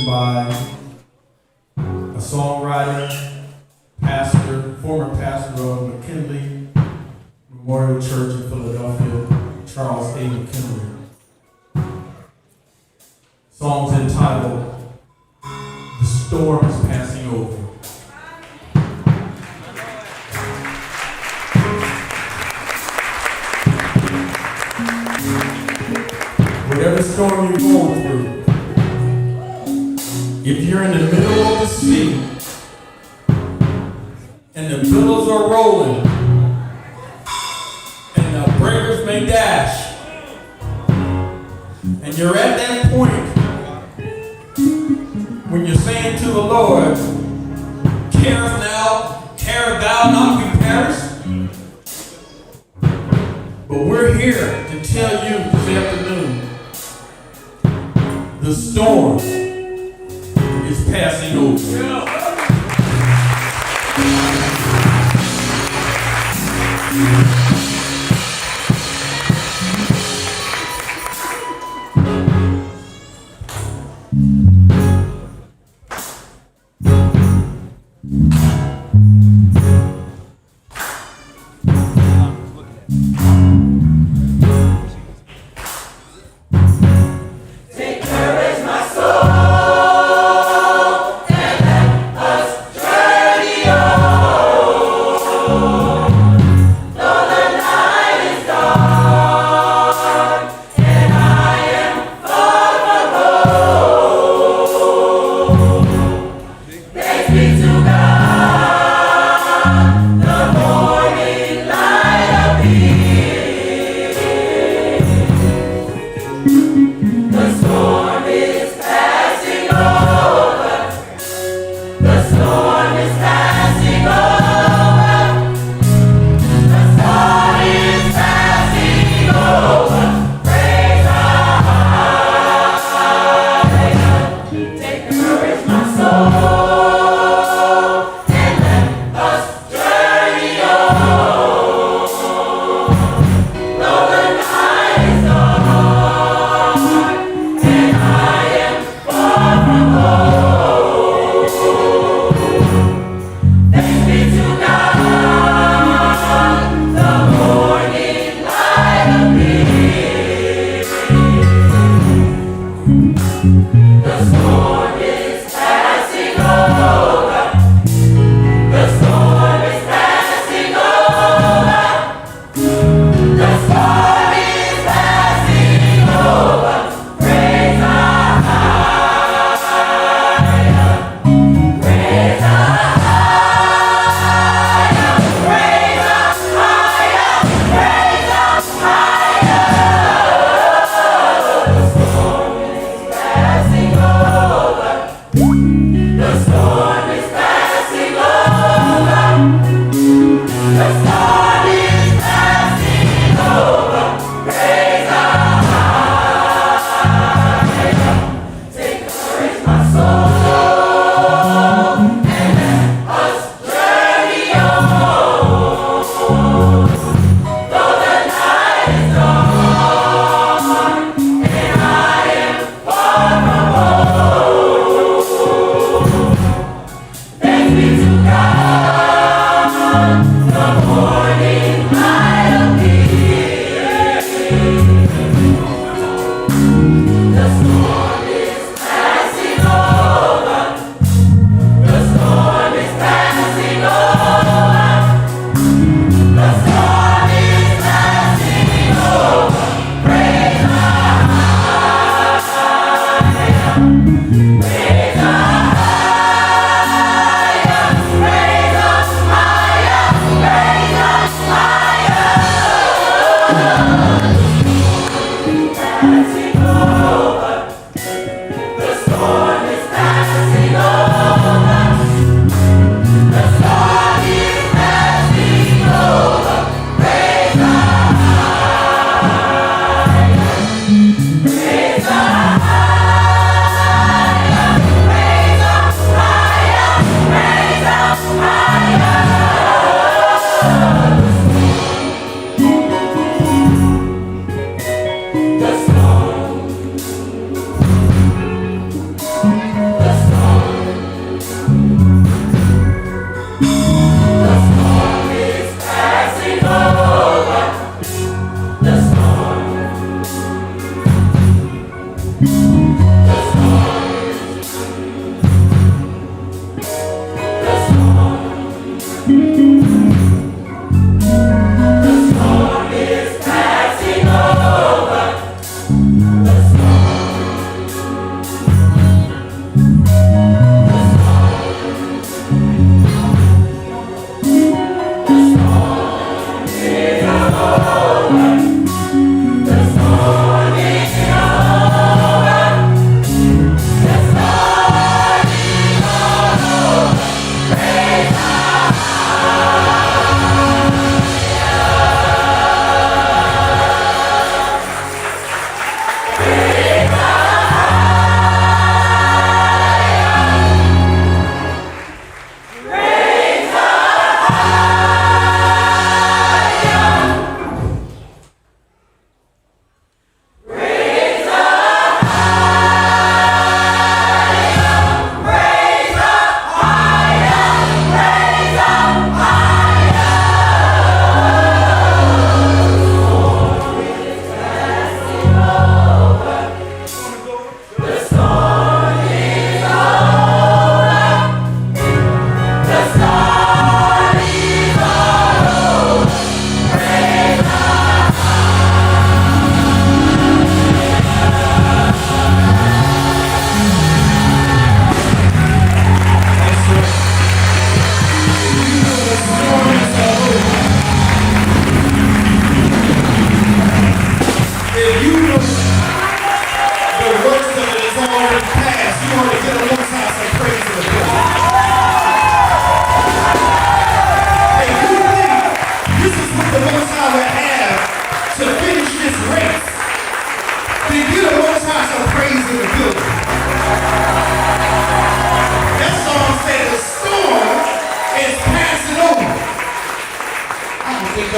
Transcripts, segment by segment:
by a songwriter, pastor, former pastor of McKinley Memorial Church in Philadelphia, Charles A. McKinley. Song's entitled, "The Storm is Passing Over." Whatever storm you're going through, if you're in the middle of the sea and the billows are rolling and the breakers may dash, and you're at that point when you're saying to the Lord, "Carest thou not we perish?" But we're here to tell you this afternoon, the storm is passing over.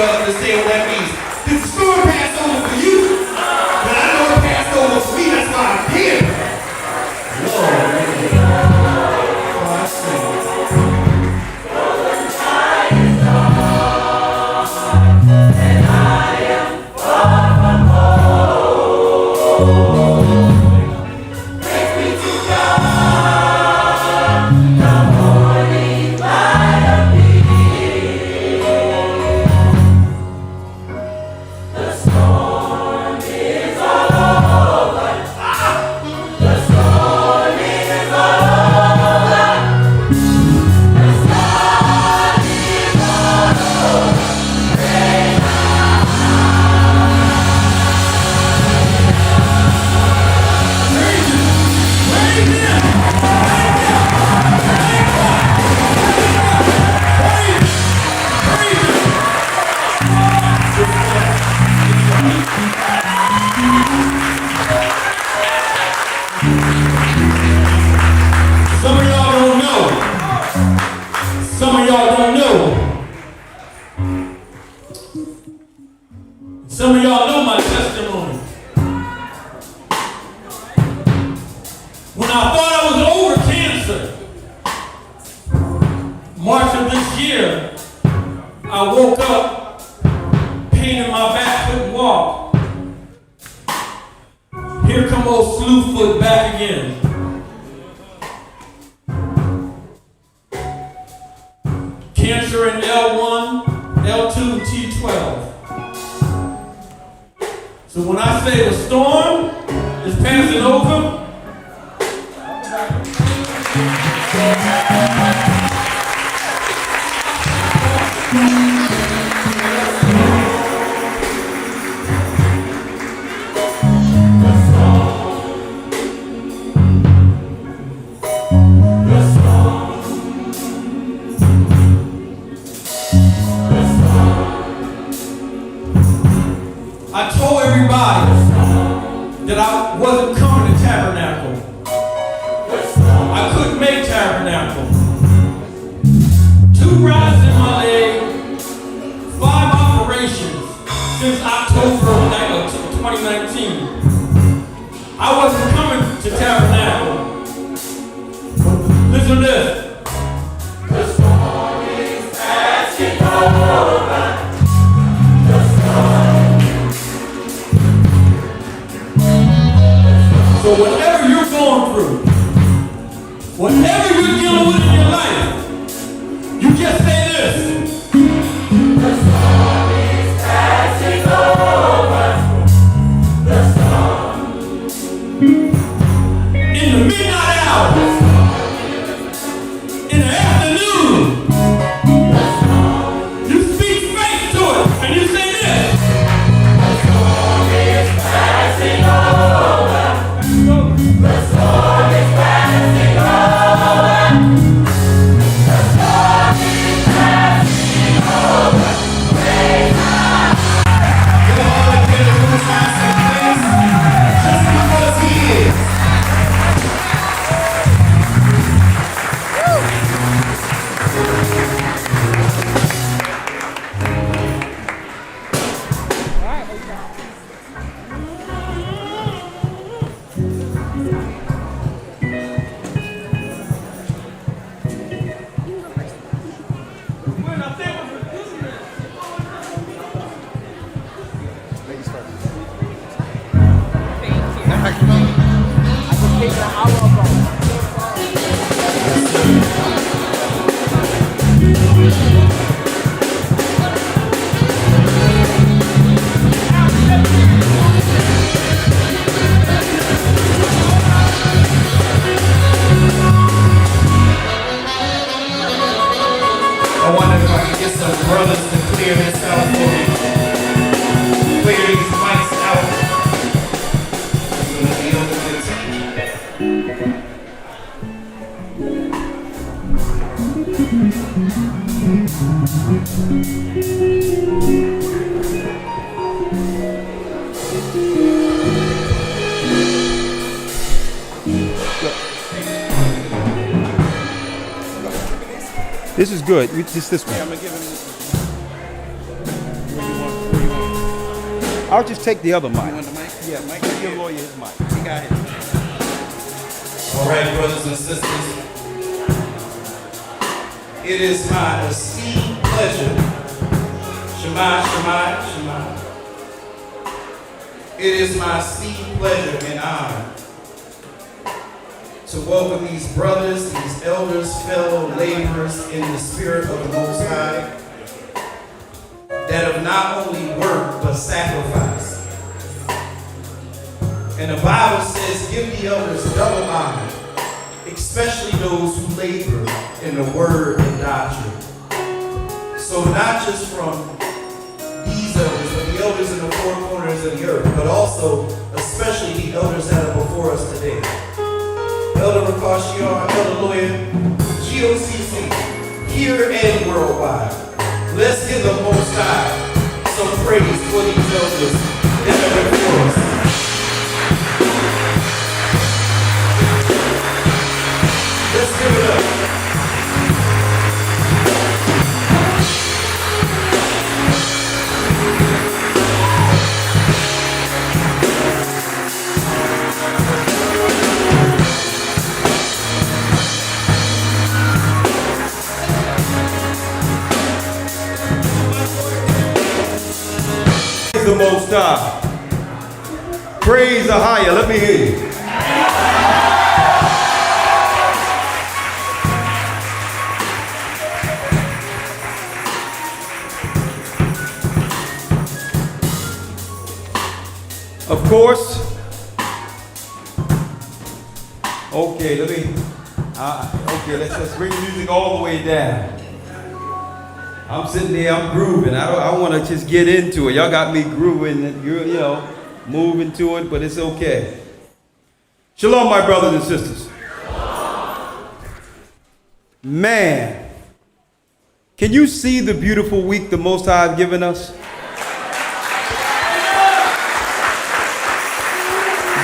up to say what that means. Did the storm pass over for you? But I know it passed over for me, that's why I'm here. Lord, oh, I see. Some of y'all don't know. Some of y'all don't know. Some of y'all know my testimony. When I thought I was over cancer, March of this year, I woke up, pain in my back, couldn't walk. Here come old Slewfoot back again. Cancer in L1, L2, and T12. So when I say the storm is passing over, I told everybody that I wasn't coming to Tabernacle. I couldn't make Tabernacle. 2 rods in my leg, 5 operations since October of 2019. I wasn't coming to Tabernacle. Listen to this. The storm is passing over. So whatever you're going through, whatever you're dealing with in your life, you just say this. The storm is passing over. The storm. In the midnight hour. In the afternoon. You speak faith to it and you say this. The storm is passing over. The storm is passing over. The storm is passing over. Praise God. Give all the credit to the Master, please. Just because He is. I wonder if I can get some brothers to clear this out for me. Clear these mics out. So that we don't This is good. Just this one. I'm gonna give him this. I'll just take the other mic. You want the mic? Yeah, Mike, give your lawyer his mic. He got it. All right, brothers and sisters, it is my esteemed pleasure, Shema, Shema, Shema. It is my esteemed pleasure and honor to welcome these brothers, these elders, fellow laborers in the spirit of the Most High that have not only worked but sacrificed. And the Bible says, give the elders double honor, especially those who labor in the word and doctrine. So not just from these elders, but the elders in the four corners of the earth, but also especially the elders that are before us today. Elder Rakashiar, Elder Lawyer, GOCC, here and worldwide. Let's give the Most High some praise for these elders that are before us. Let's give it up. Praise the Most High. Praise the higher. Let me hear you. Of course. Okay, let's bring the music all the way down. I'm sitting there, I'm grooving. I want to just get into it. Y'all got me grooving, and you're, moving to it, but it's okay. Shalom, my brothers and sisters. Man, can you see the beautiful week the Most High has given us?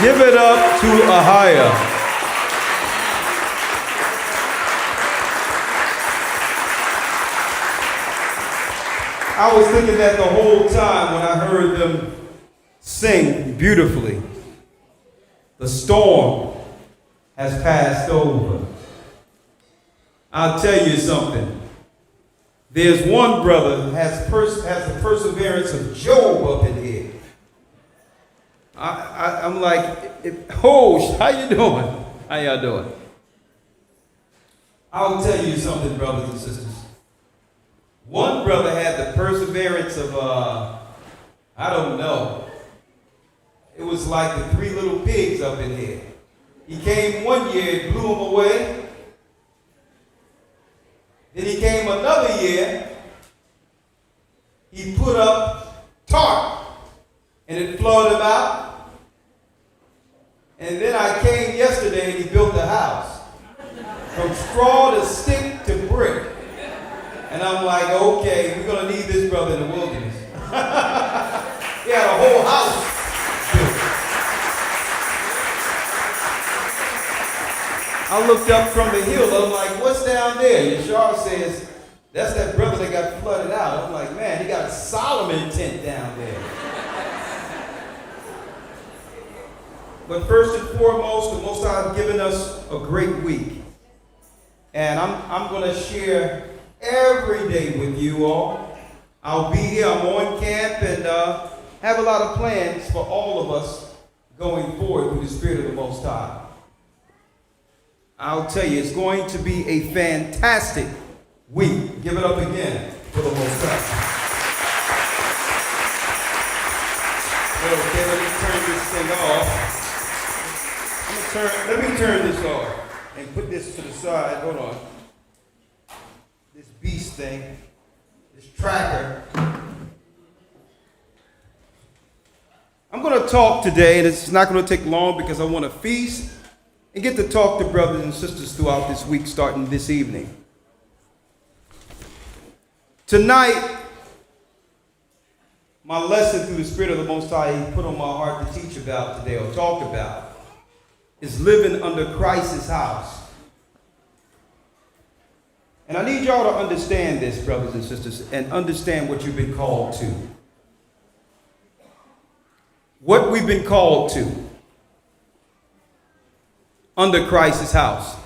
Give it up to Ahia. I was thinking that the whole time when I heard them sing beautifully. The storm has passed over. I'll tell you something. There's one brother who has the perseverance of Job up in here. I'm like, how you doing? How y'all doing? I'll tell you something, brothers and sisters. One brother had the perseverance of, I don't know. It was like the three little pigs up in here. He came one year, it blew him away. Then he came another year, he put up tarp, and it flooded him out. And then I came yesterday and he built a house. From straw to stick to brick. And I'm like, okay, we're going to need this brother in the wilderness. He had a whole house built. I looked up from the hill. I'm like, what's down there? Yashar says, that's that brother that got flooded out. I'm like, man, he got a Solomon tent down there. But first and foremost, the Most High has given us a great week. And I'm going to share every day with you all. I'll be here, I'm on camp, and have a lot of plans for all of us going forward through the Spirit of the Most High. I'll tell you, it's going to be a fantastic week. Give it up again for the Most High. Okay, let me turn this thing off. Let me turn this off and put this to the side. Hold on. This beast thing, this tracker. I'm going to talk today, and it's not going to take long because I want to feast and get to talk to brothers and sisters throughout this week, starting this evening. Tonight, my lesson through the Spirit of the Most High He put on my heart to teach about today, or talk about, is living under Christ's house. And I need y'all to understand this, brothers and sisters, and understand what you've been called to. what we've been called to under Christ's house.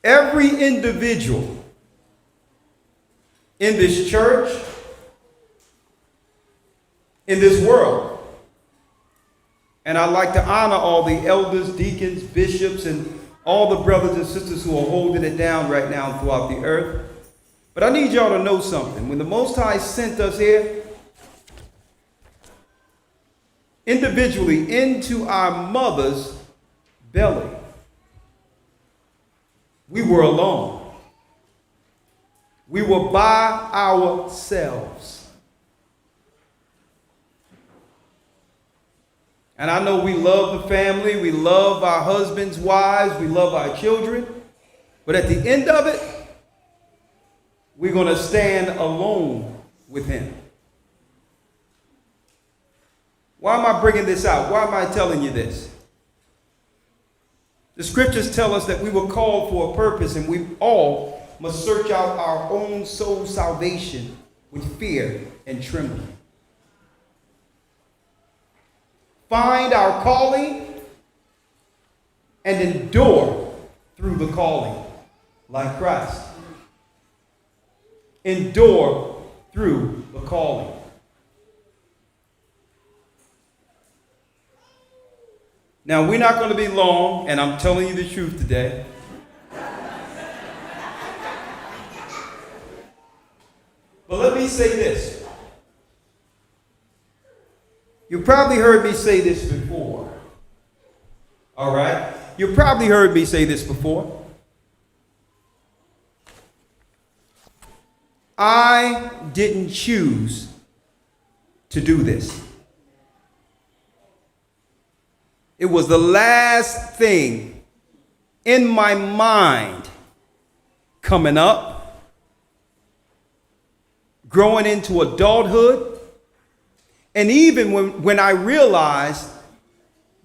Every individual in this church, in this world, and I'd like to honor all the elders, deacons, bishops, and all the brothers and sisters who are holding it down right now throughout the earth. But I need y'all to know something. When the Most High sent us here, individually into our mother's belly, we were alone. We were by ourselves. And I know we love the family, we love our husbands, wives, we love our children, but at the end of it, we're going to stand alone with him. Why am I bringing this out? Why am I telling you this? The scriptures tell us that we were called for a purpose, and we all must search out our own soul salvation with fear and trembling. Find our calling and endure through the calling like Christ. Endure through the calling. Now, we're not going to be long, and I'm telling you the truth today. But let me say this. You probably heard me say this before. All right? You probably heard me say this before. I didn't choose to do this. It was the last thing in my mind coming up, growing into adulthood, and even when I realized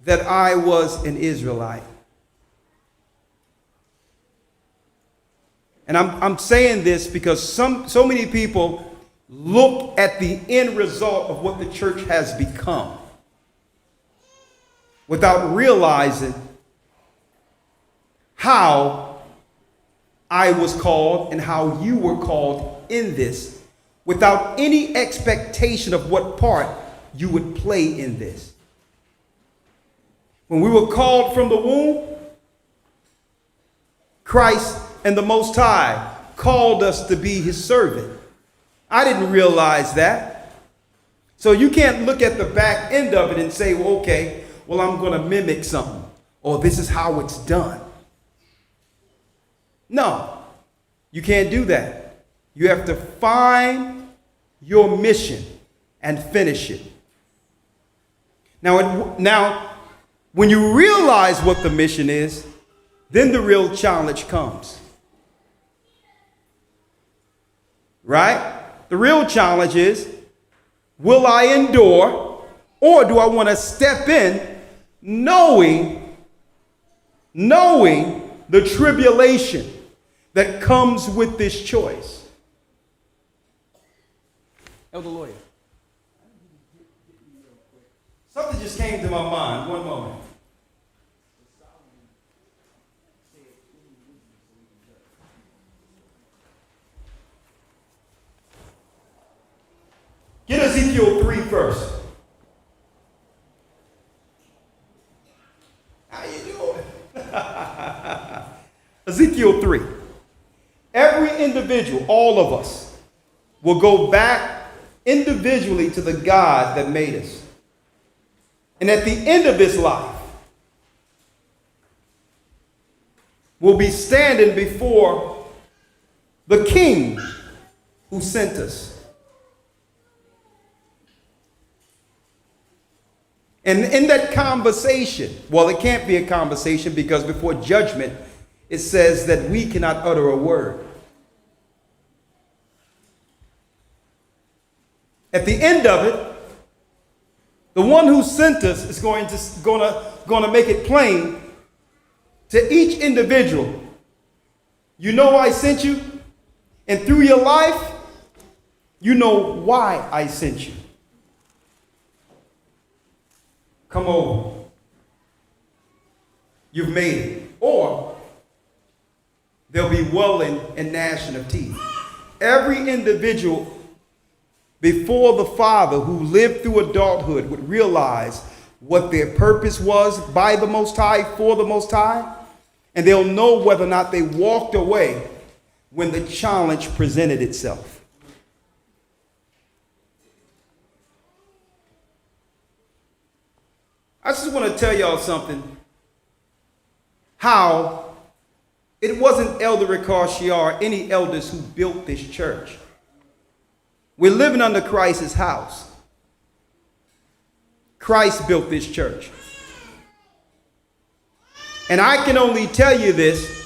that I was an Israelite. And I'm saying this because so many people look at the end result of what the church has become without realizing how I was called and how you were called in this, without any expectation of what part you would play in this. When we were called from the womb, Christ and the Most High called us to be his servant. I didn't realize that. So you can't look at the back end of it and say, well, okay, well, I'm going to mimic something, or this is how it's done. No, you can't do that. You have to find your mission and finish it. Now, when you realize what the mission is, then the real challenge comes. Right? The real challenge is, will I endure, or do I want to step in knowing the tribulation that comes with this choice? Elder Lawyer. Something just came to my mind. One moment. Get Ezekiel 3 first. How you doing? Ezekiel 3. Every individual, all of us, will go back individually to the God that made us. And at the end of this life, we'll be standing before the King who sent us. And in that conversation, well, it can't be a conversation because before judgment, it says that we cannot utter a word. At the end of it, the one who sent us is going to make it plain to each individual. You know I sent you, and through your life, you know why I sent you. come over. You've made it. Or there'll be wailing and gnashing of teeth. Every individual before the Father who lived through adulthood would realize what their purpose was by the Most High, for the Most High, and they'll know whether or not they walked away when the challenge presented itself. I just want to tell y'all something. How it wasn't Elder Ricard Shiar or any elders who built this church. We're living under Christ's house. Christ built this church. And I can only tell you this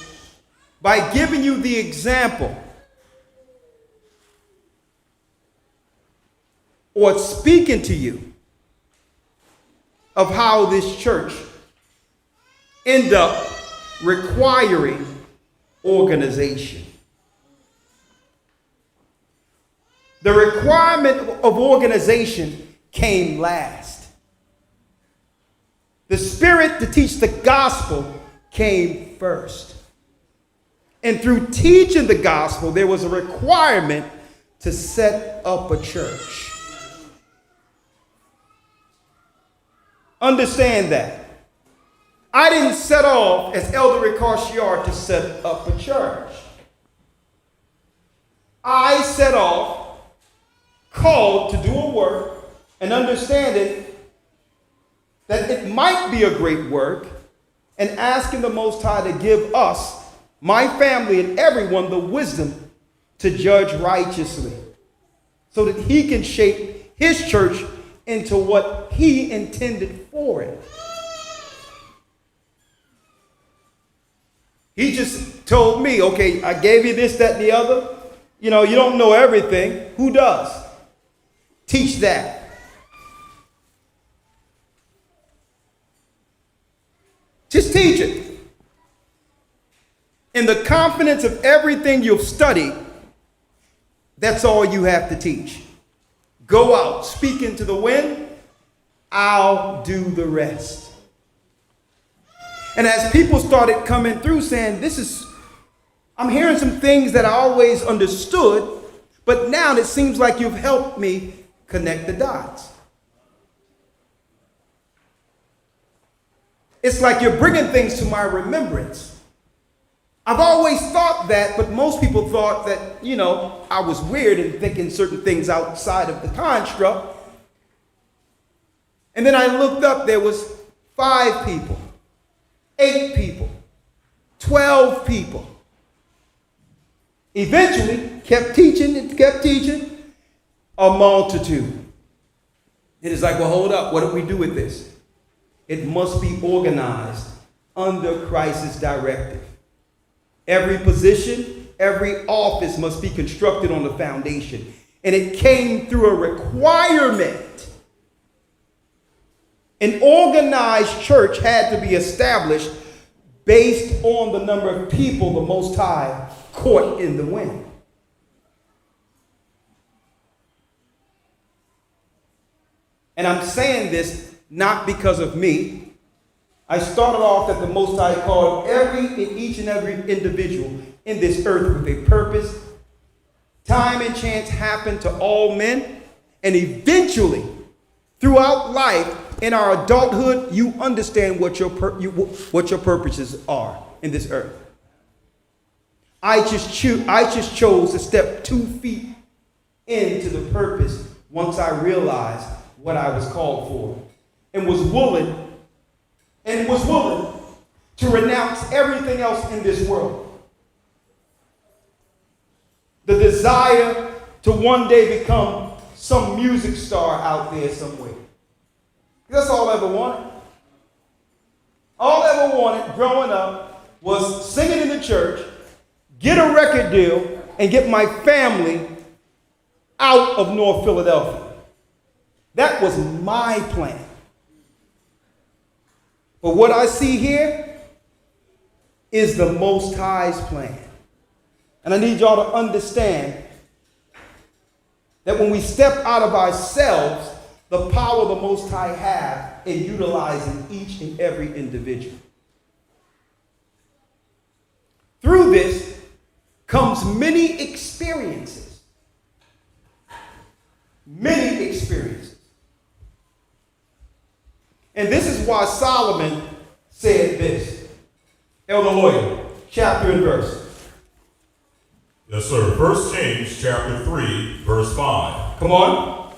by giving you the example or speaking to you of how this church ended up requiring organization. The requirement of organization came last. The spirit to teach the gospel came first. And through teaching the gospel, there was a requirement to set up a church. Understand that. I didn't set off as Elder Ricard Shiar to set up a church. I set off called to do a work and understanding that it might be a great work and asking the Most High to give us, my family and everyone, the wisdom to judge righteously so that he can shape his church into what he intended for it. He just told me, okay, I gave you this, that, and the other. You know, you don't know everything. Who does? Teach that. Just teach it. In the confidence of everything you've studied, that's all you have to teach. Go out, speak into the wind. I'll do the rest. And as people started coming through saying, I'm hearing some things that I always understood, but now it seems like you've helped me connect the dots. It's like you're bringing things to my remembrance. I've always thought that, but most people thought that, you know, I was weird in thinking certain things outside of the construct. And then I looked up, there was 5 people. 8 people, 12 people. Eventually, kept teaching, a multitude. It is like, well, hold up, what do we do with this? It must be organized under Christ's directive. Every position, every office must be constructed on the foundation. And it came through a requirement. An organized church had to be established based on the number of people the Most High caught in the wind. And I'm saying this not because of me. I started off that the Most High called each and every individual in this earth with a purpose. Time and chance happen to all men, and eventually, throughout life, in our adulthood, you understand what your purposes are in this earth. I just chose to step 2 feet into the purpose once I realized what I was called for, and was willing to renounce everything else in this world. The desire to one day become some music star out there somewhere. That's all I ever wanted. All I ever wanted growing up was singing in the church, get a record deal, and get my family out of North Philadelphia. That was my plan. But what I see here is the Most High's plan. And I need y'all to understand that when we step out of ourselves the power the Most High have in utilizing each and every individual. Through this comes many experiences. Many experiences. And this is why Solomon said this. Elder Lawyer, chapter and verse. Yes, sir. 1 Kings chapter 3, verse 5. Come on.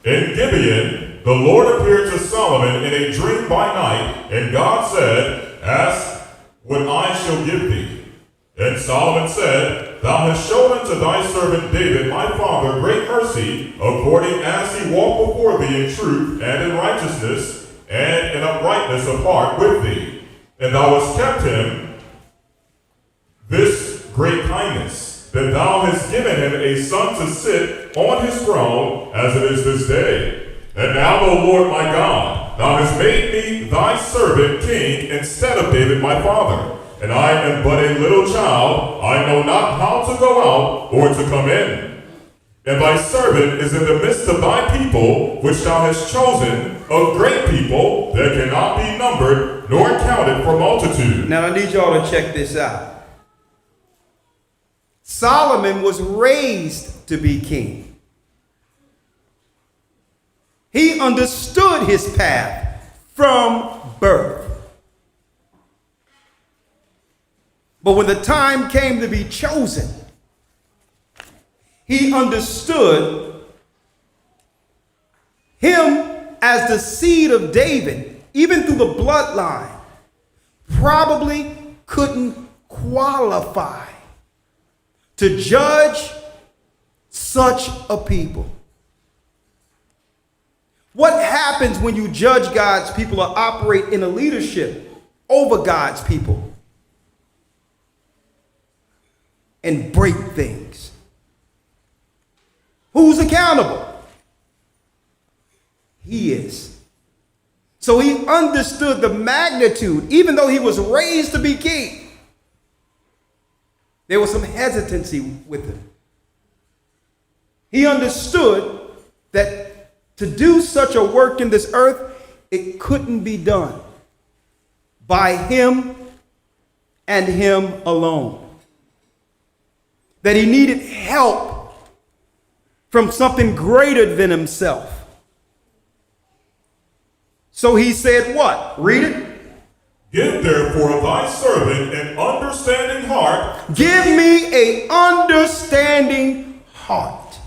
In Gibeon, the Lord appeared to Solomon in a dream by night, and God said, Ask what I shall give thee. And Solomon said, Thou hast shown unto thy servant David my father great mercy, according as he walked before thee in truth and in righteousness, and in uprightness of heart with thee. And thou hast kept him this great kindness, that thou hast given him a son to sit on his throne, as it is this day. And now, O Lord my God, thou hast made me thy servant king instead of David my father. And I am but a little child, I know not how to go out or to come in. And thy servant is in the midst of thy people, which thou hast chosen, a great people that cannot be numbered nor counted for multitude. Now I need y'all to check this out. Solomon was raised to be king. He understood his path from birth. But when the time came to be chosen, he understood him as the seed of David, even through the bloodline, probably couldn't qualify to judge such a people. What happens when you judge God's people or operate in a leadership over God's people and break things? Who's accountable? He is. So he understood the magnitude, even though he was raised to be king. There was some hesitancy with him. He understood that to do such a work in this earth, it couldn't be done by him and him alone. That he needed help from something greater than himself. So he said what? Read it. Give therefore thy servant an understanding heart. Give me an understanding heart.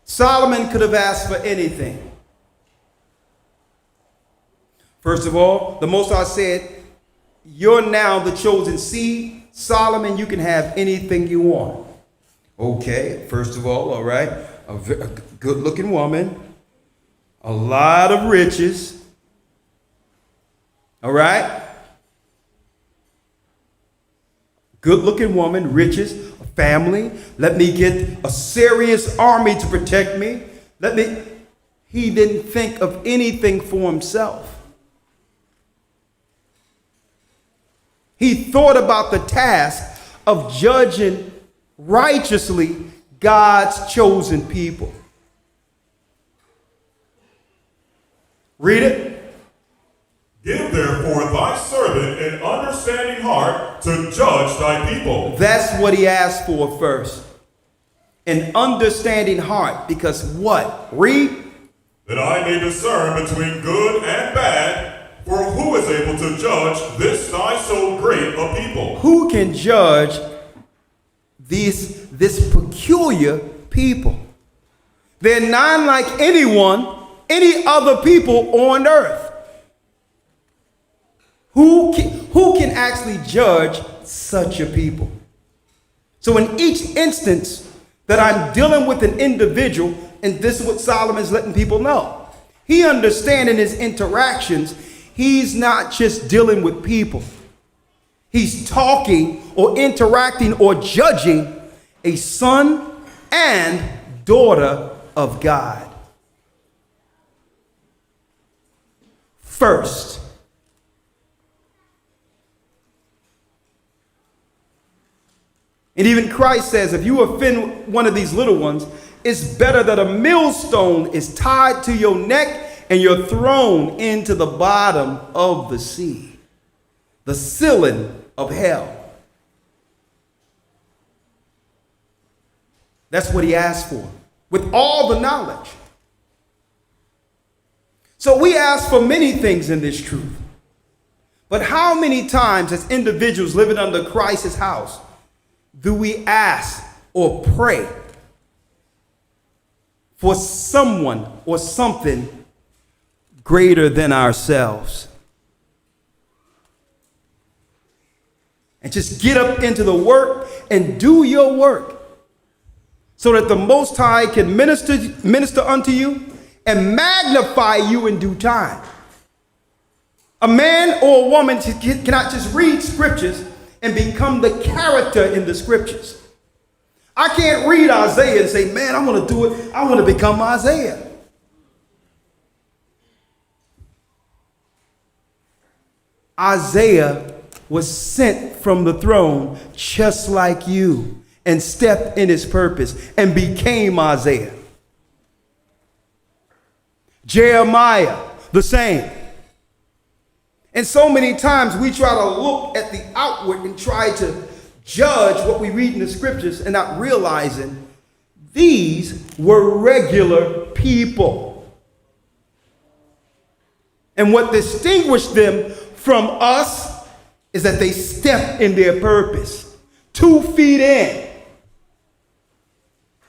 Solomon could have asked for anything. First of all, the Most High said, you're now the chosen seed. Solomon, you can have anything you want. Okay, first of all right, a good-looking woman, a lot of riches, all right? Good-looking woman, riches, a family. Let me get a serious army to protect me. He didn't think of anything for himself. He thought about the task of judging righteously God's chosen people. Read it. Give therefore thy servant an understanding heart to judge thy people. That's what he asked for first. An understanding heart. Because what? Read. That I may discern between good and bad. For who is able to judge this thy so great a people? Who can judge this peculiar people? They're not like any other people on earth. Who can actually judge such a people? So in each instance that I'm dealing with an individual, and this is what Solomon's letting people know, he understands in his interactions, he's not just dealing with people. He's talking or interacting or judging a son and daughter of God. First, And even Christ says, if you offend one of these little ones, it's better that a millstone is tied to your neck and you're thrown into the bottom of the sea, the ceiling of hell. That's what he asked for, with all the knowledge. So we ask for many things in this truth. But how many times as individuals living under Christ's house do we ask or pray for someone or something greater than ourselves? And just get up into the work and do your work so that the Most High can minister unto you and magnify you in due time. A man or a woman cannot just read scriptures and become the character in the scriptures. I can't read Isaiah and say, man, I want to do it. I want to become Isaiah. Isaiah was sent from the throne just like you and stepped in his purpose and became Isaiah. Jeremiah, the same. And so many times we try to look at the outward and try to judge what we read in the scriptures and not realizing these were regular people. And what distinguished them from us is that they stepped in their purpose, 2 feet in,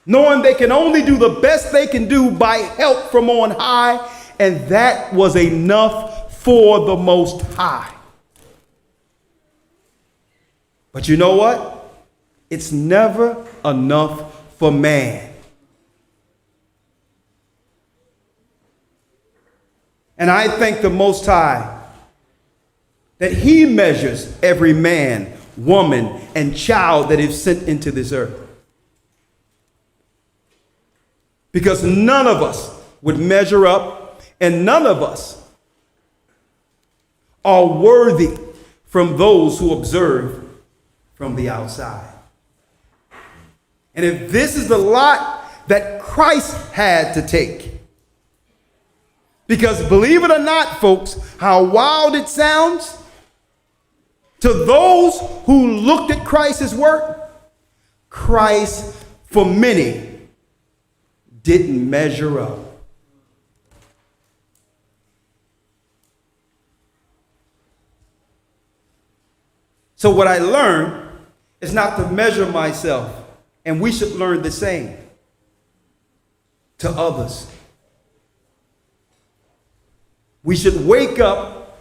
knowing they can only do the best they can do by help from on high, and that was enough for the Most High. But you know what? It's never enough for man. And I thank the Most High that he measures every man, woman, and child that is sent into this earth. Because none of us would measure up, and none of us are worthy from those who observe from the outside. And if this is the lot that Christ had to take, because believe it or not, folks, how wild it sounds, to those who looked at Christ's work, Christ, for many, didn't measure up. So what I learned is not to measure myself, and we should learn the same to others. We should wake up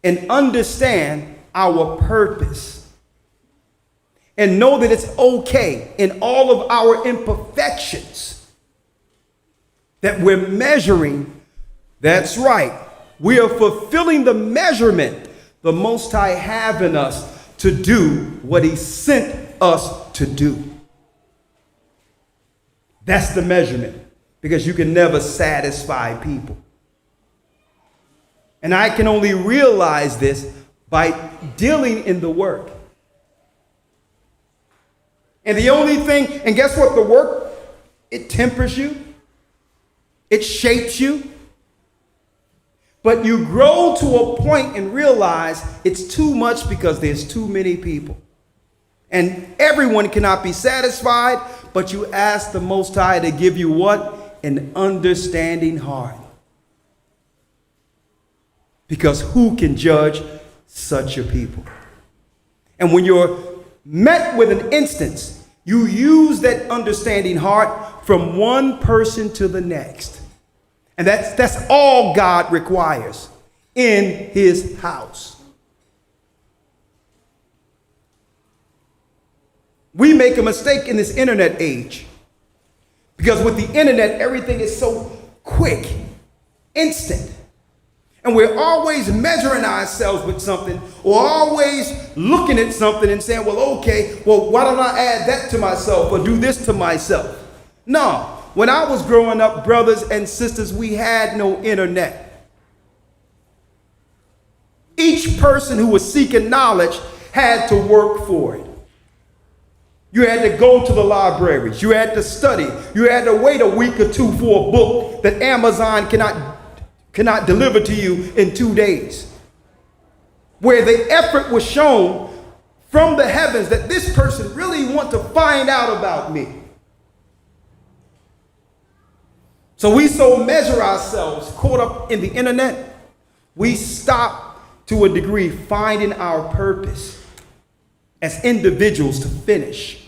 and understand our purpose and know that it's okay in all of our imperfections that we're measuring. That's right. We are fulfilling the measurement the Most High have in us to do what he sent us to do. That's the measurement, because you can never satisfy people. And I can only realize this by dealing in the work. And the only thing, and guess what? The work, it tempers you. It shapes you. But you grow to a point and realize it's too much because there's too many people. And everyone cannot be satisfied, but you ask the Most High to give you what? An understanding heart. Because who can judge such a people? And when you're met with an instance, you use that understanding heart from one person to the next. And that's all God requires in his house. We make a mistake in this internet age, because with the internet, everything is so quick, instant. And we're always measuring ourselves with something, or always looking at something and saying, well, okay, well, why don't I add that to myself or do this to myself? No. When I was growing up, brothers and sisters, we had no internet. Each person who was seeking knowledge had to work for it. You had to go to the libraries. You had to study. You had to wait a week or two for a book that Amazon cannot deliver to you in 2 days. Where the effort was shown from the heavens that this person really wants to find out about me. So we so measure ourselves, caught up in the internet, we stop to a degree finding our purpose as individuals to finish.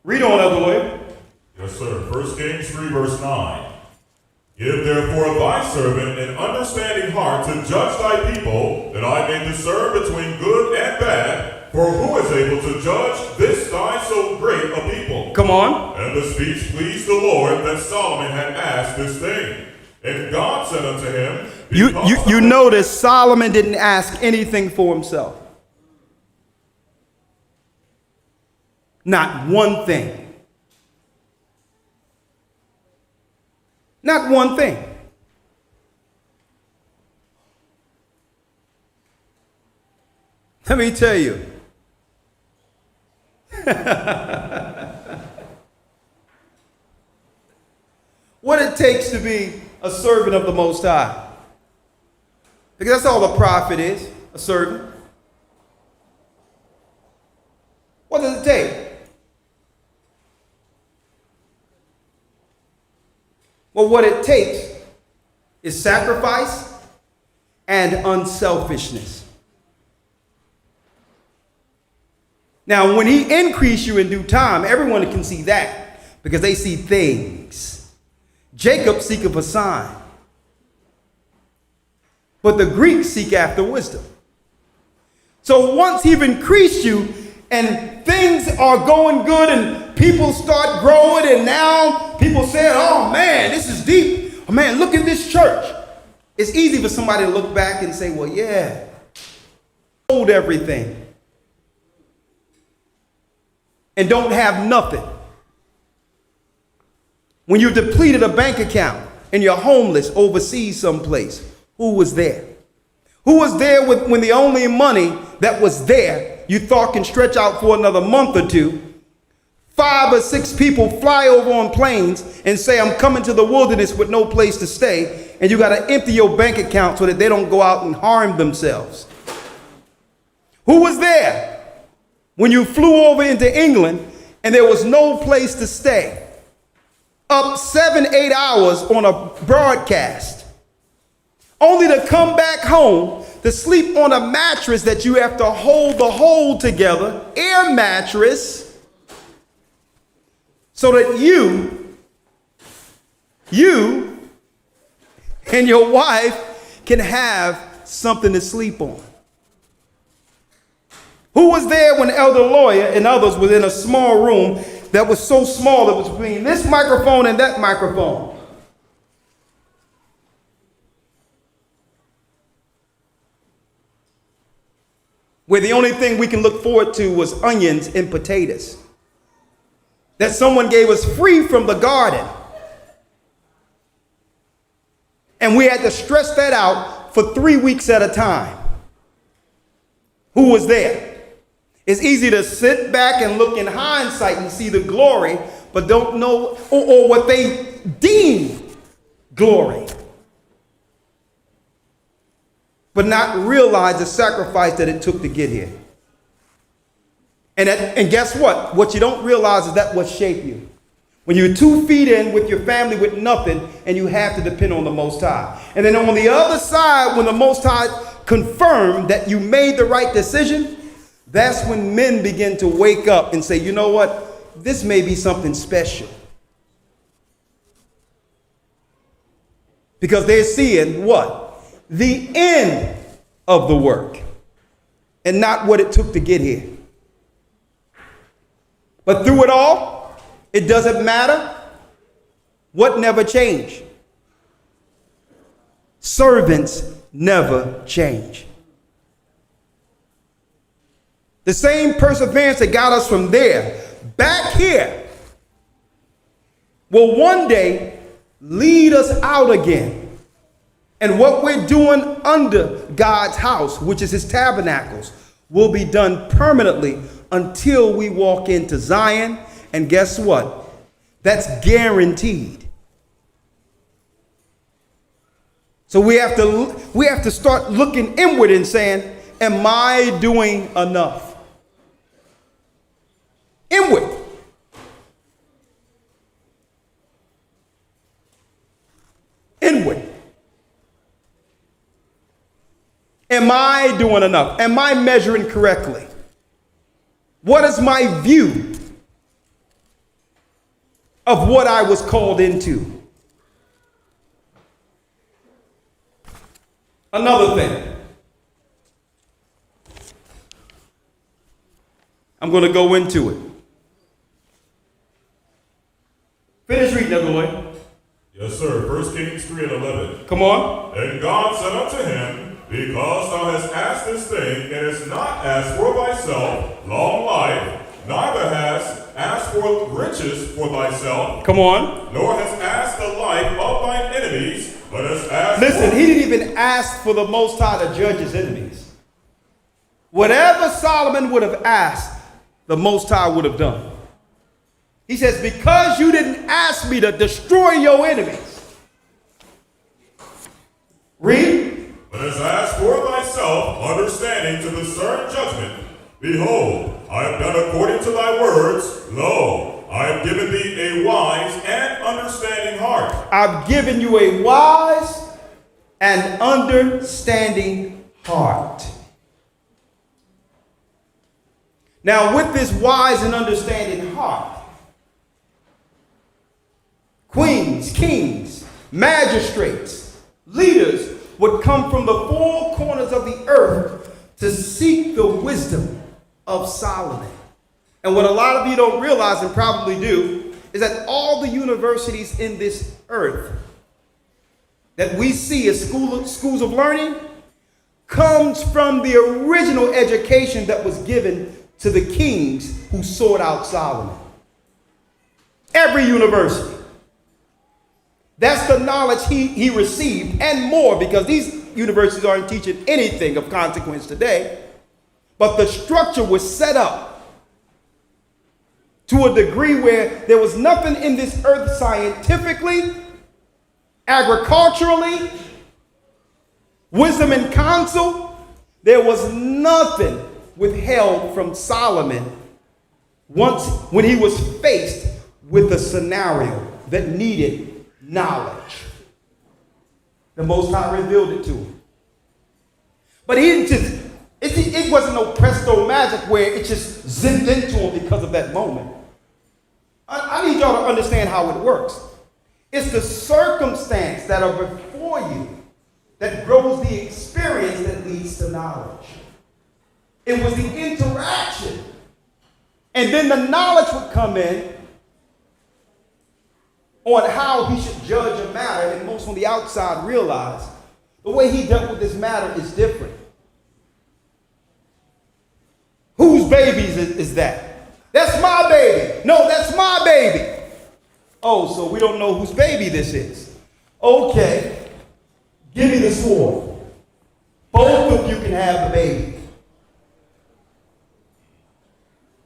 Read on, Elder Lawyer. Yes, sir. 1 Kings 3, verse 9. Give therefore thy servant an understanding heart to judge thy people, that I may discern between good and bad. For who is able to judge this thy so great a people? Come on. And the speech pleased the Lord that Solomon had asked this thing. And God said unto him, You notice Solomon didn't ask anything for himself. Not one thing. Not one thing. Let me tell you. What it takes to be a servant of the Most High. Because that's all a prophet is, a servant. What does it take? Well, what it takes is sacrifice and unselfishness. Now, when he increased you in due time, everyone can see that because they see things. Jacob seeketh a sign, but the Greeks seek after wisdom. So once he've increased you and things are going good and people start growing and now people say, oh man, this is deep. Oh man, look at this church. It's easy for somebody to look back and say, well, yeah, hold everything and don't have nothing. When you depleted a bank account and you're homeless overseas someplace, who was there? Who was there when the only money that was there you thought can stretch out for another month or two? 5 or 6 people fly over on planes and say, I'm coming to the wilderness with no place to stay, and you got to empty your bank account so that they don't go out and harm themselves. Who was there when you flew over into England and there was no place to stay? Up 7-8 hours on a broadcast, only to come back home to sleep on a mattress that you have to hold the hole together, air mattress, so that you and your wife can have something to sleep on. Who was there when Elder Lawyer and others were in a small room that was so small it was between this microphone and that microphone? Where the only thing we can look forward to was onions and potatoes that someone gave us free from the garden. And we had to stress that out for 3 weeks at a time. Who was there? It's easy to sit back and look in hindsight and see the glory, but don't know or what they deem glory, but not realize the sacrifice that it took to get here. And guess what? What you don't realize is that what shaped you. When you're 2 feet in with your family with nothing and you have to depend on the Most High. And then on the other side, when the Most High confirmed that you made the right decision, that's when men begin to wake up and say, you know what? This may be something special. Because they're seeing what? The end of the work and not what it took to get here. But through it all, it doesn't matter. What never changed? Servants never change. The same perseverance that got us from there back here will one day lead us out again And what we're doing under God's house, which is his tabernacles, will be done permanently until we walk into Zion. And guess what? That's guaranteed. So we have to start looking inward and saying, am I doing enough? Inward. Inward. Am I doing enough? Am I measuring correctly? What is my view of what I was called into? Another thing. I'm going to go into it. Finish reading, Evelyn. Yes, sir. 1 Kings 3:11. Come on. And God said unto him, because thou hast asked this thing, and hast not asked for thyself long life, neither hast asked for riches for thyself, Come on. nor hast asked the life of thine enemies, but hast asked Listen, for... he didn't even ask for the Most High to judge his enemies. Whatever Solomon would have asked, the Most High would have done. He says, because you didn't ask me to destroy your enemies. Read. But hast asked for thyself understanding to discern judgment, behold, I have done according to thy words. Lo, I have given thee a wise and understanding heart. I've given you a wise and understanding heart. Now, with this wise and understanding heart, queens, kings, magistrates, leaders would come from the four corners of the earth to seek the wisdom of Solomon. And what a lot of you don't realize, and probably do, is that all the universities in this earth that we see as schools of learning comes from the original education that was given to the kings who sought out Solomon. Every university. That's the knowledge he received and more, because these universities aren't teaching anything of consequence today. But the structure was set up to a degree where there was nothing in this earth scientifically, agriculturally, wisdom and counsel. There was nothing withheld from Solomon when he was faced with a scenario that needed knowledge. The Most High revealed it to him. But he didn't just, it wasn't no presto magic where it just zipped into him because of that moment. I need y'all to understand how it works. It's the circumstance that are before you that grows the experience that leads to knowledge. It was the interaction. And then the knowledge would come in on how he should judge a matter, and most on the outside realize the way he dealt with this matter is different. Whose babies is that? That's my baby. No, that's my baby. Oh, so we don't know whose baby this is. Okay, give me the sword. Both of you can have the baby.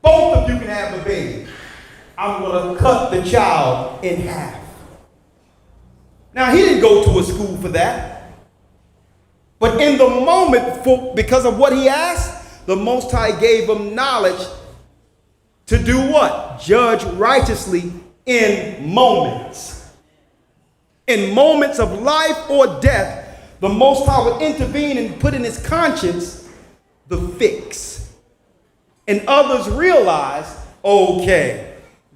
Both of you can have the baby. I'm going to cut the child in half. Now, he didn't go to a school for that. But in the moment, because of what he asked, the Most High gave him knowledge to do what? Judge righteously in moments. In moments of life or death, the Most High would intervene and put in his conscience the fix. And others realize, okay,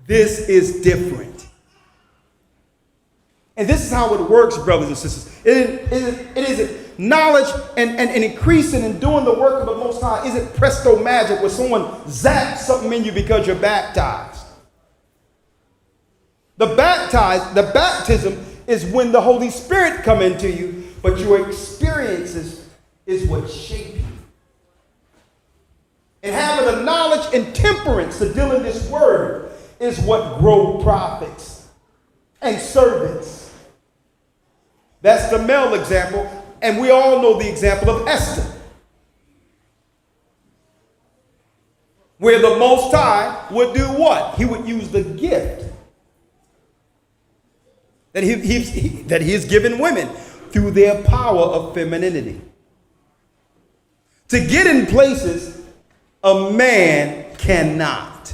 this is different. And this is how it works, brothers and sisters. It isn't knowledge and increasing and doing the work of the Most High isn't presto magic where someone zaps something in you because you're baptized. The baptism is when the Holy Spirit come into you, but your experiences is what shape you. And having the knowledge and temperance to deal in this word is what grow prophets and servants That's the male example. And we all know the example of Esther, where the Most High would do what? He would use the gift that he has given women through their power of femininity to get in places a man cannot.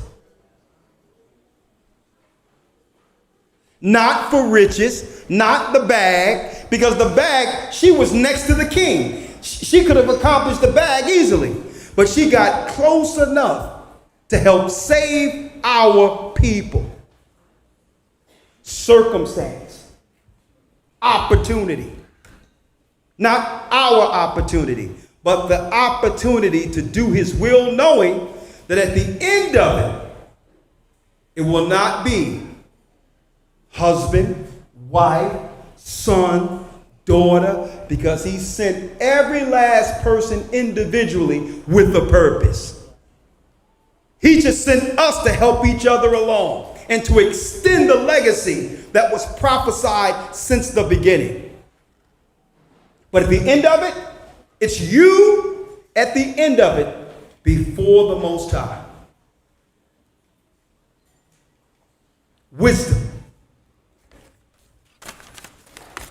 Not for riches, not the bag, because the bag, she was next to the king. She could have accomplished the bag easily, but she got close enough to help save our people. Circumstance, opportunity, not our opportunity, but the opportunity to do his will, knowing that at the end of it, it will not be husband, wife, son, daughter, because he sent every last person individually with a purpose. He just sent us to help each other along and to extend the legacy that was prophesied since the beginning. But at the end of it, it's you at the end of it before the Most High. Wisdom.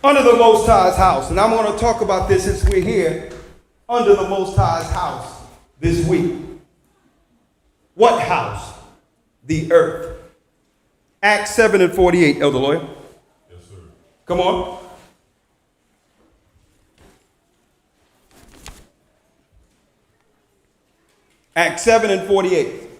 Under the Most High's house. And I'm going to talk about this since we're here under the Most High's house this week. What house? The earth. Acts 7:48, Elder Lawyer. Yes, sir. Come on. Acts 7:48.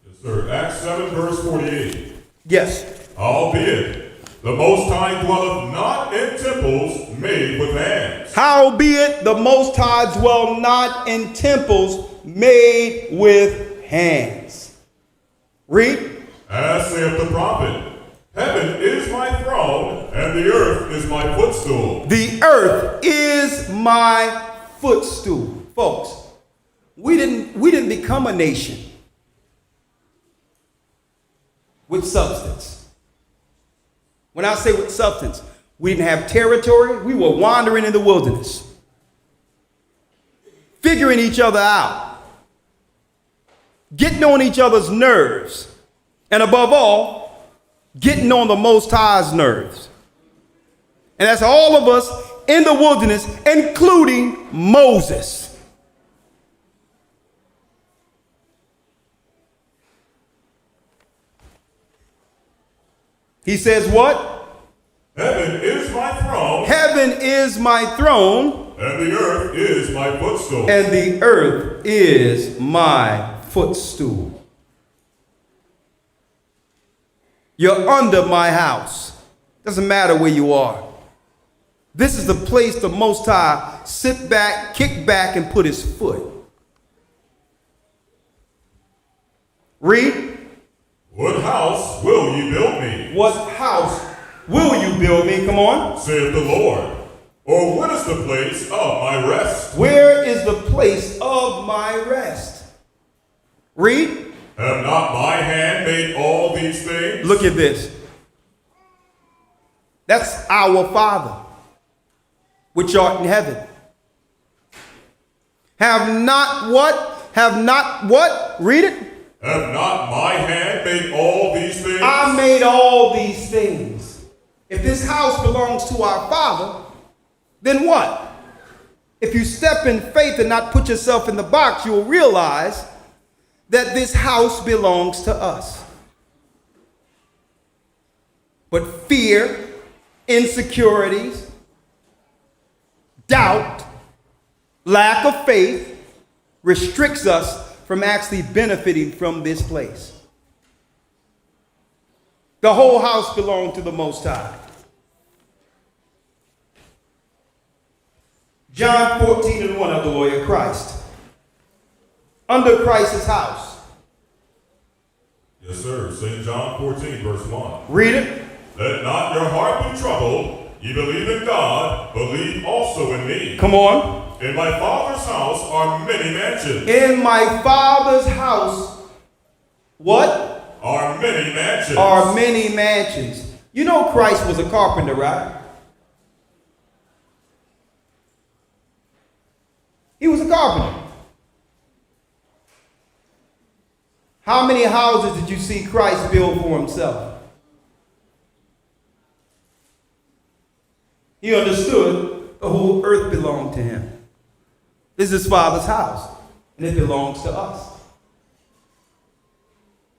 Yes, sir. Acts 7, verse 48. Yes. Howbeit, the Most High dwelleth not in temples made with hands. Howbeit, the Most High dwell not in temples made with hands. Read. As saith the prophet, heaven is my throne, and the earth is my footstool. The earth is my footstool. Folks, we didn't become a nation with substance. When I say with substance, we didn't have territory. We were wandering in the wilderness, figuring each other out, getting on each other's nerves, and above all, getting on the Most High's nerves. And that's all of us in the wilderness, including Moses. He says what? Heaven is my throne, Heaven is my throne, and the earth is my footstool. and the earth is my footstool. You're under my house. Doesn't matter where you are. This is the place the Most High sit back, kick back, and put his foot. Read. What house will ye build me? What house will you build me? Come on. Saith the Lord. Or what is the place of my rest? Where is the place of my rest? Read. Have not my hand made all these things? Look at this. That's our Father, which art in heaven. Have not what? Have not what? Read it. Have not my hand made all these things? I made all these things. If this house belongs to our Father, then what? If you step in faith and not put yourself in the box, you will realize that this house belongs to us. But fear, insecurities, doubt, lack of faith restricts us from actually benefiting from this place. The whole house belonged to the Most High. John 14:1 of the Lawyer Christ. Under Christ's house. Yes, sir. St. John 14, verse 1. Read it. Let not your heart be troubled. Ye believe in God, believe also in me. Come on. In my Father's house are many mansions. In my Father's house, what? Are many mansions. Are many mansions. You know Christ was a carpenter, right? He was a carpenter. How many houses did you see Christ build for himself? He understood the whole earth belonged to him. This is his Father's house, and it belongs to us.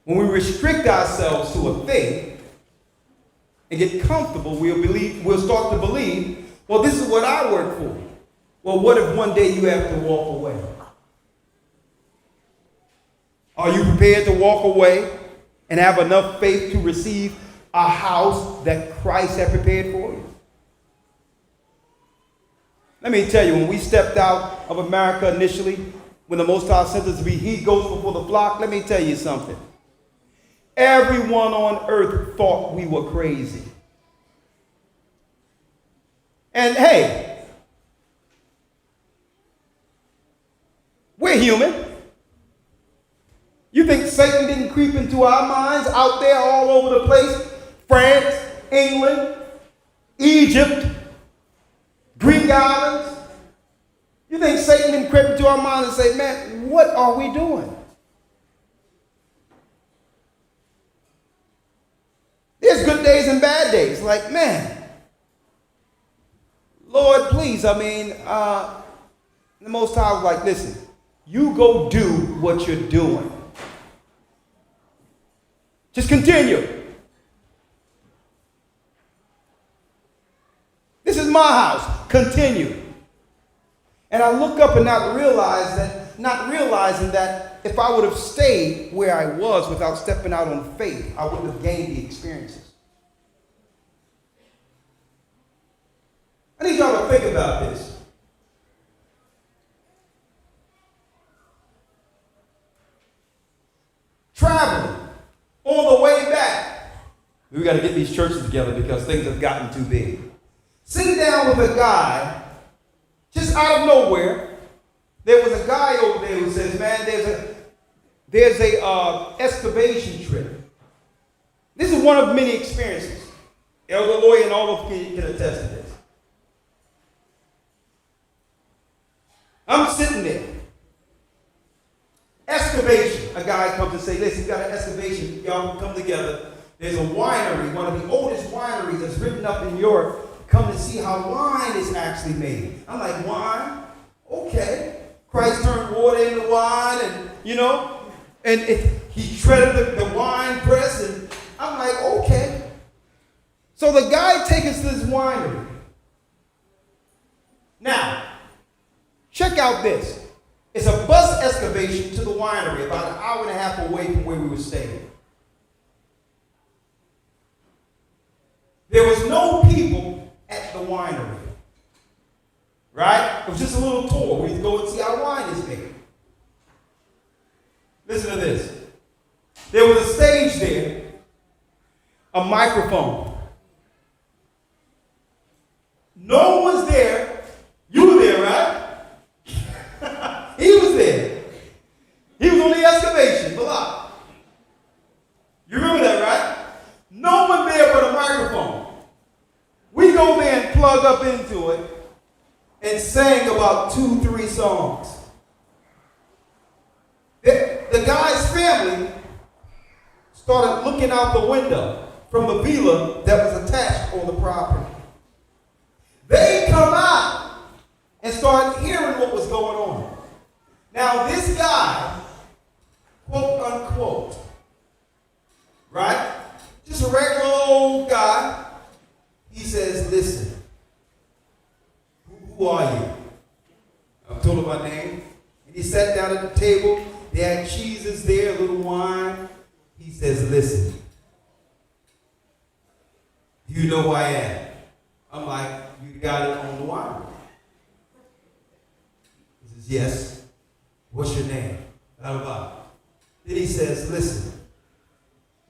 When we restrict ourselves to a thing and get comfortable, we'll start to believe, well, this is what I work for. Well, what if one day you have to walk away? Are you prepared to walk away and have enough faith to receive a house that Christ had prepared for you? Let me tell you, when we stepped out of America initially, when the Most High sent us to be He goes before the flock, let me tell you something. Everyone on earth thought we were crazy. And hey, we're human. You think Satan didn't creep into our minds out there all over the place? France, England, Egypt, Greek islands. You think Satan didn't creep into our minds and say, man, what are we doing? There's good days and bad days. Like, man, Lord, please. I mean, the Most High was like, listen, you go do what you're doing. Just continue. This is my house. Continue. And I look up and not realizing that if I would have stayed where I was without stepping out on faith, I wouldn't have gained the experiences. I need y'all to think about this. Traveling on the way back. We got to get these churches together because things have gotten too big. Sitting down with a guy, just out of nowhere, there was a guy over there who says, man, there's a excavation trip. This is one of many experiences. Elder Lawyer and all of you can attest to this. I'm sitting there. Excavation. A guy comes and says, listen, you got an excavation. Y'all can come together. There's a winery, one of the oldest wineries that's written up in Europe. Come to see how wine is actually made. I'm like, wine? Okay. Christ turned water into wine, and and he shredded the wine press, and I'm like, okay. So the guy takes us to this winery. Now, check out this. It's a bus excavation to the winery, about an hour and a half away from where we were staying. There was no people at the winery. Right? It was just a little tour. We go and see how wine is made. Listen to this. There was a stage there, a microphone. No one was there. You were there, right? He was there. He was on the excavation, Balak. You remember that, right? No one there but a microphone. We go there and plug up into it and sang about 2-3 songs. The guy's family started looking out the window from the villa that was attached on the property. They come out and start hearing what was going on. Now this guy, quote unquote, right? Just a regular old guy. He says, listen, who are you? I told him my name. And he sat down at the table. They had cheeses there, a little wine. He says, listen, do you know who I am? I'm like, you got it on the wine. He says, yes. What's your name? Blah, blah, blah. Then he says, listen,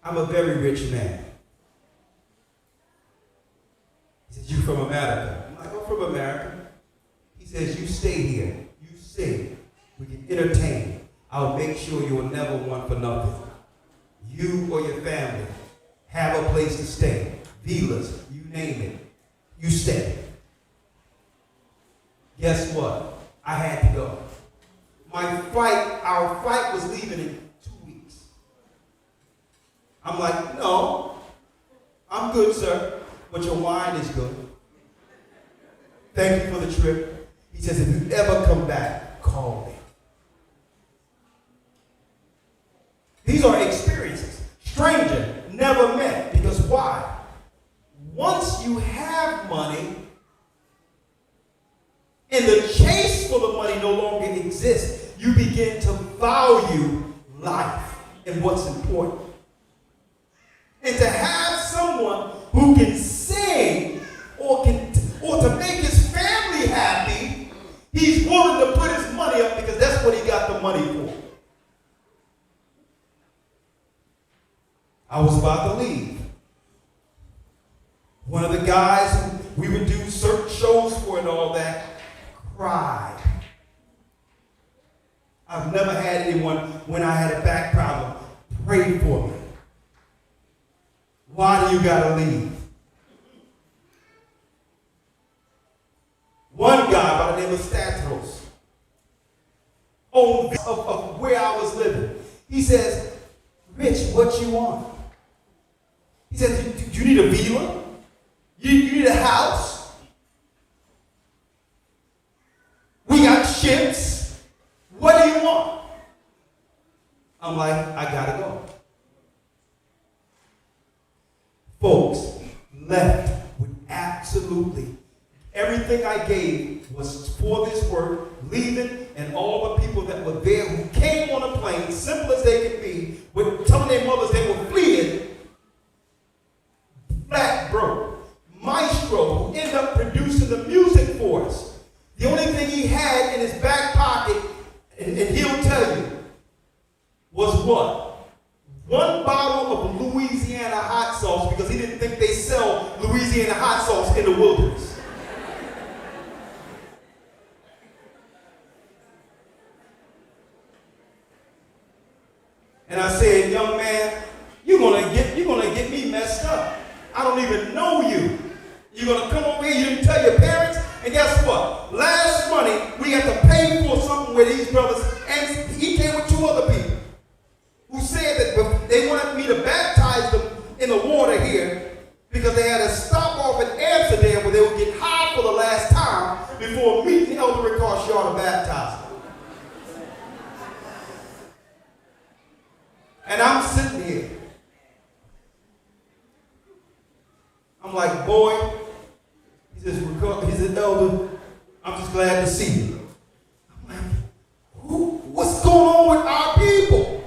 I'm a very rich man. He says, you from America? I'm like, I'm from America. He says, you stay here. You sing. We can entertain. I'll make sure you'll never want for nothing. You or your family have a place to stay. Villas, you name it. You stay. Guess what? I had to go. wine is good. Thank you for the trip. He says, if you ever come back, call me. These are experiences. Stranger, never met. Because why? Once you have money, and the chase for the money no longer exists, you begin to value life and what's important. And to have someone who can sing or to make his family happy, he's willing to put his money up because that's what he got the money for. I was about to leave. One of the guys who we would do certain shows for and all that cried. I've never had anyone, when I had a back problem, pray for me. Why do you gotta leave? One guy by the name of Statros, of where I was living, he says, Rich, what you want? He said, do you need a villa? You need a house? We got ships. What do you want? I'm like, I gotta go. Folks left with absolutely everything I gave was for this work, leaving, and all the people that were there who came on a plane, simple as they could be, with telling their mothers they were fleeing, flat broke. Maestro, who ended up producing the music for us. The only thing he had in his back pocket, and he'll tell you, was what? One bottle of Louisiana hot sauce, because he didn't think they sell Louisiana hot sauce in the wilderness. And I said, young man, you're gonna get me messed up. I don't even know you. You're gonna come over here, you didn't tell your parents, and guess what? Last Monday, we had to pay for something with these brothers, and he came with 2 other people who said that they wanted me to baptize them in the water here because they had to stop off in Amsterdam where they would get high for the last time before meeting Elder Ricard Shaw to baptize them. And I'm sitting here. I'm like, boy, he says, Elder, I'm just glad to see you. I'm like, what's going on with our people?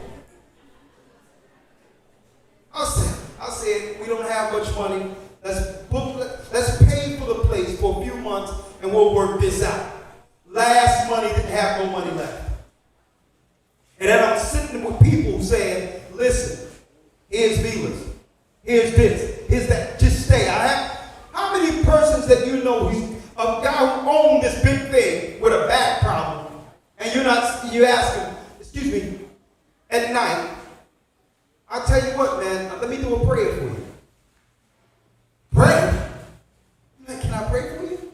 I said, we don't have much money. Let's pay for the place for a few months and we'll work this out. Last money didn't have no money left. And then I'm sitting with people saying, listen, here's villas, here's this, here's that, just stay. How many persons that you know, a guy who owned this big thing with a back problem, and you ask him, excuse me, at night, I'll tell you what, man, let me do a prayer for you. Pray? I'm like, can I pray for you?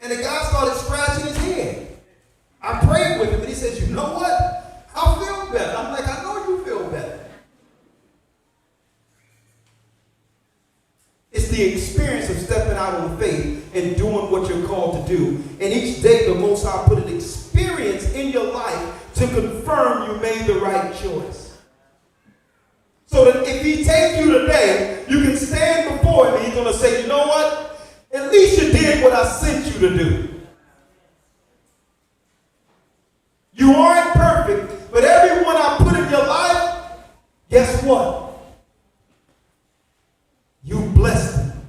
And the guy started scratching his head. I prayed with him, and he says, you know what? I feel better. I'm like, I know you feel better. It's the experience of stepping out on faith and doing what you're called to do. And each day, the Most High put an experience in your life to confirm you made the right choice. So that if he takes you today, you can stand before him and he's going to say, you know what? At least you did what I sent you to do. You aren't perfect, but everyone I put in your life, guess what? You blessed them.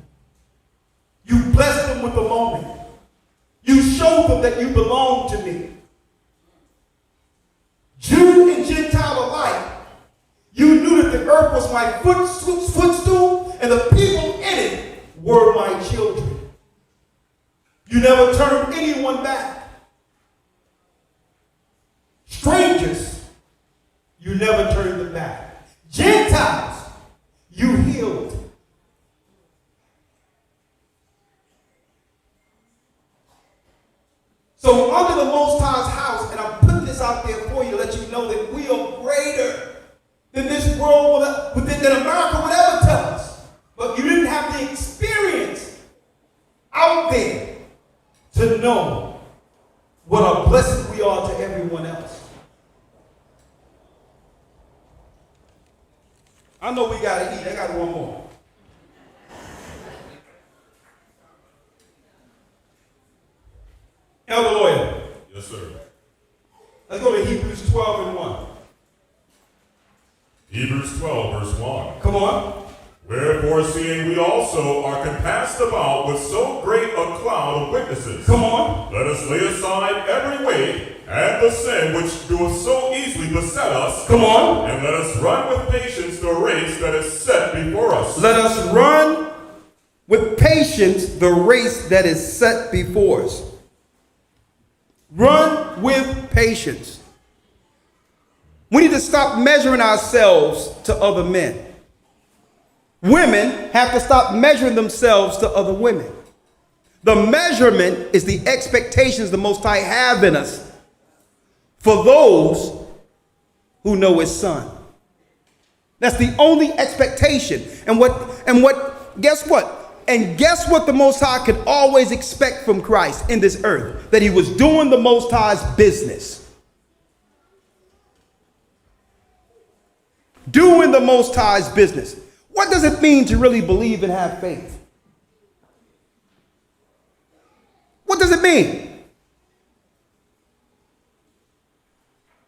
You blessed them with the moment. You showed them that you belong to me. Jew and Gentile alike, you knew that the earth was my footstool and the people in it were my children. You never turned anyone back. Strangers, you never turned them back. Gentiles, you healed. So under the Most High's house, and I'm putting this out there for you to let you know that we are greater than this world, than America would ever tell us. But you didn't have the experience out there to know what a blessing we are to everyone else. I know we got to eat. I got one more. Elder Lawyer. Yes, sir. Let's go to Hebrews 12 and 1. Hebrews 12, verse 1. Come on. Wherefore, seeing we also are compassed about with so great a cloud of witnesses, Come on. let us lay aside every weight and the sin which doeth so easily beset us, Come on. and let us run with patience the race that is set before us. Let us run with patience the race that is set before us. Run with patience. We need to stop measuring ourselves to other men. Women have to stop measuring themselves to other women. The measurement is the expectations the Most High have in us for those who know His Son. That's the only expectation. Guess what? And guess what the Most High could always expect from Christ in this earth? That He was doing the Most High's business. Doing the Most High's business. What does it mean to really believe and have faith? What does it mean?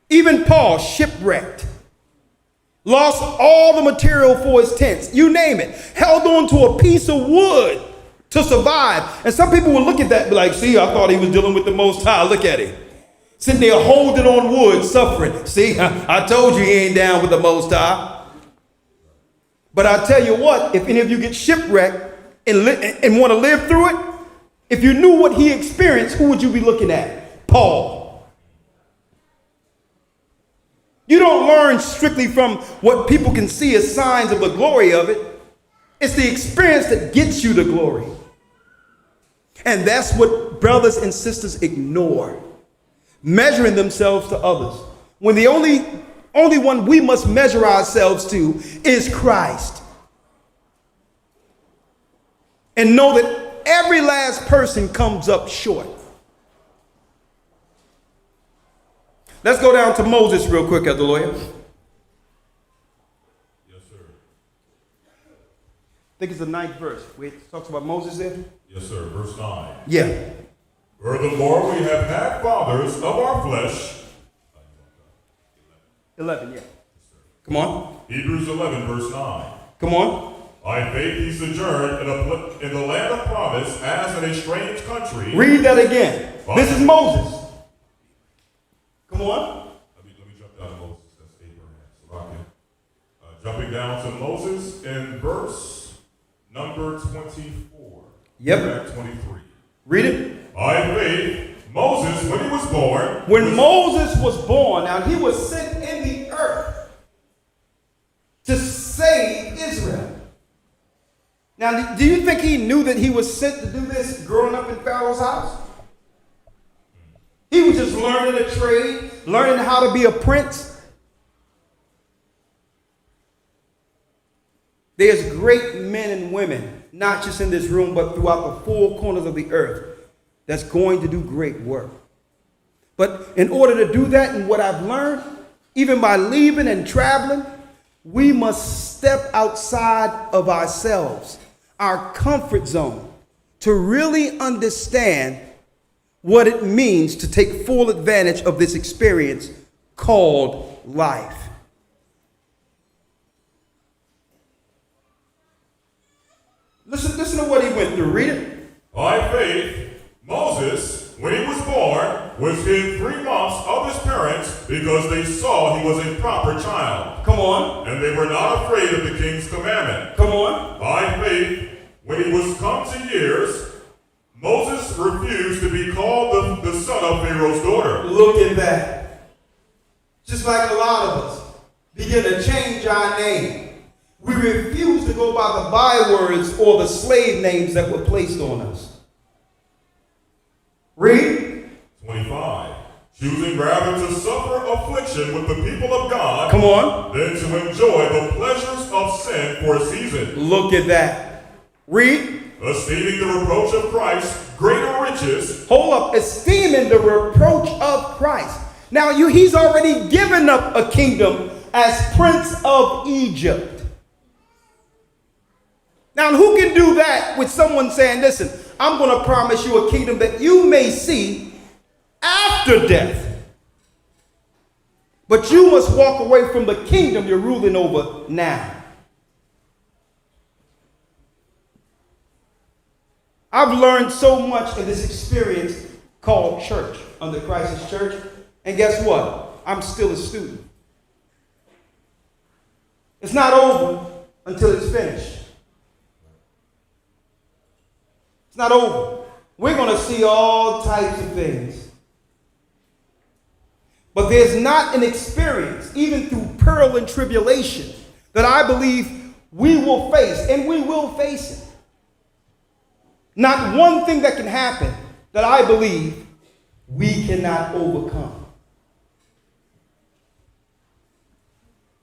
Even Paul, shipwrecked, lost all the material for his tents, you name it, held on to a piece of wood to survive. And some people will look at that and be like, see, I thought he was dealing with the Most High. Look at him. Sitting there holding on wood, suffering. See, I told you he ain't down with the Most High. But I tell you what, if any of you get shipwrecked and want to live through it, if you knew what he experienced, who would you be looking at? Paul. You don't learn strictly from what people can see as signs of the glory of it. It's the experience that gets you the glory. And that's what brothers and sisters ignore. Measuring themselves to others. When the only one we must measure ourselves to is Christ. And know that every last person comes up short. Let's go down to Moses real quick, Elder Lawyer. Yes, sir. I think it's the 9th verse. Wait, it talks about Moses there? Yes, sir. Verse 9. Yeah. Furthermore, we have had fathers of our flesh. 11, yeah. Come on. Hebrews 11, verse 9. Come on. By faith he sojourned in the land of promise as in a strange country. Read that again. This is Moses. Come on. Let me jump down to Moses. That's Abraham. So I can, jumping down to Moses in verse number 24. Yep. Back 23. Read it. By faith, Moses, when he was born. When Moses was born, now he was sent in the earth to save Israel. Now, do you think he knew that he was sent to do this growing up in Pharaoh's house? He was just learning a trade, learning how to be a prince. There's great men and women, not just in this room, but throughout the four corners of the earth, that's going to do great work. But in order to do that, and what I've learned, even by leaving and traveling, we must step outside of ourselves, our comfort zone, to really understand what it means to take full advantage of this experience called life. Listen to what he went through. Read it. By faith, Moses, when he was born, was hid 3 months of his parents because they saw he was a proper child. Come on. And they were not afraid of the king's commandment. Come on. By faith, when he was come to years, Moses refused to be called the son of Pharaoh's daughter. Look at that. Just like a lot of us begin to change our name. We refuse to go by the bywords or the slave names that were placed on us. Read. 25. Choosing rather to suffer affliction with the people of God. Come on. Than to enjoy the pleasures of sin for a season. Look at that. Read. esteeming the reproach of Christ greater riches. Hold up, esteeming the reproach of Christ. Now he's already given up a kingdom as Prince of Egypt. Now who can do that with someone saying, listen, I'm going to promise you a kingdom that you may see after death. But you must walk away from the kingdom you're ruling over now. I've learned so much in this experience called church, under Christ's church. And guess what? I'm still a student. It's not over until it's finished. It's not over. We're going to see all types of things. But there's not an experience, even through peril and tribulation, that I believe we will face, and we will face it. Not one thing that can happen that I believe we cannot overcome.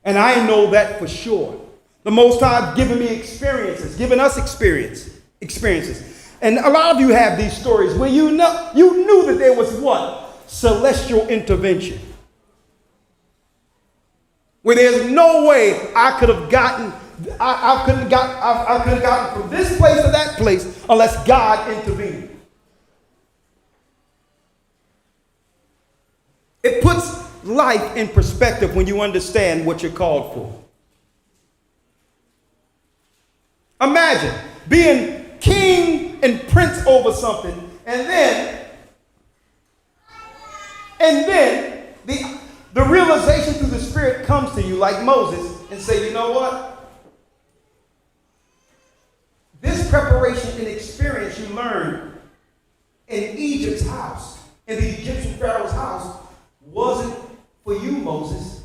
And I know that for sure. The Most High has given me experiences, given us experiences. And a lot of you have these stories where you knew that there was what? Celestial intervention. Where there's no way I could have gotten from this place to that place unless God intervened. It puts life in perspective when you understand what you're called for. Imagine being king and prince over something, and then the realization through the Spirit comes to you like Moses and say, you know what? This preparation and experience you learned in Egypt's house, in the Egyptian Pharaoh's house, wasn't for you, Moses.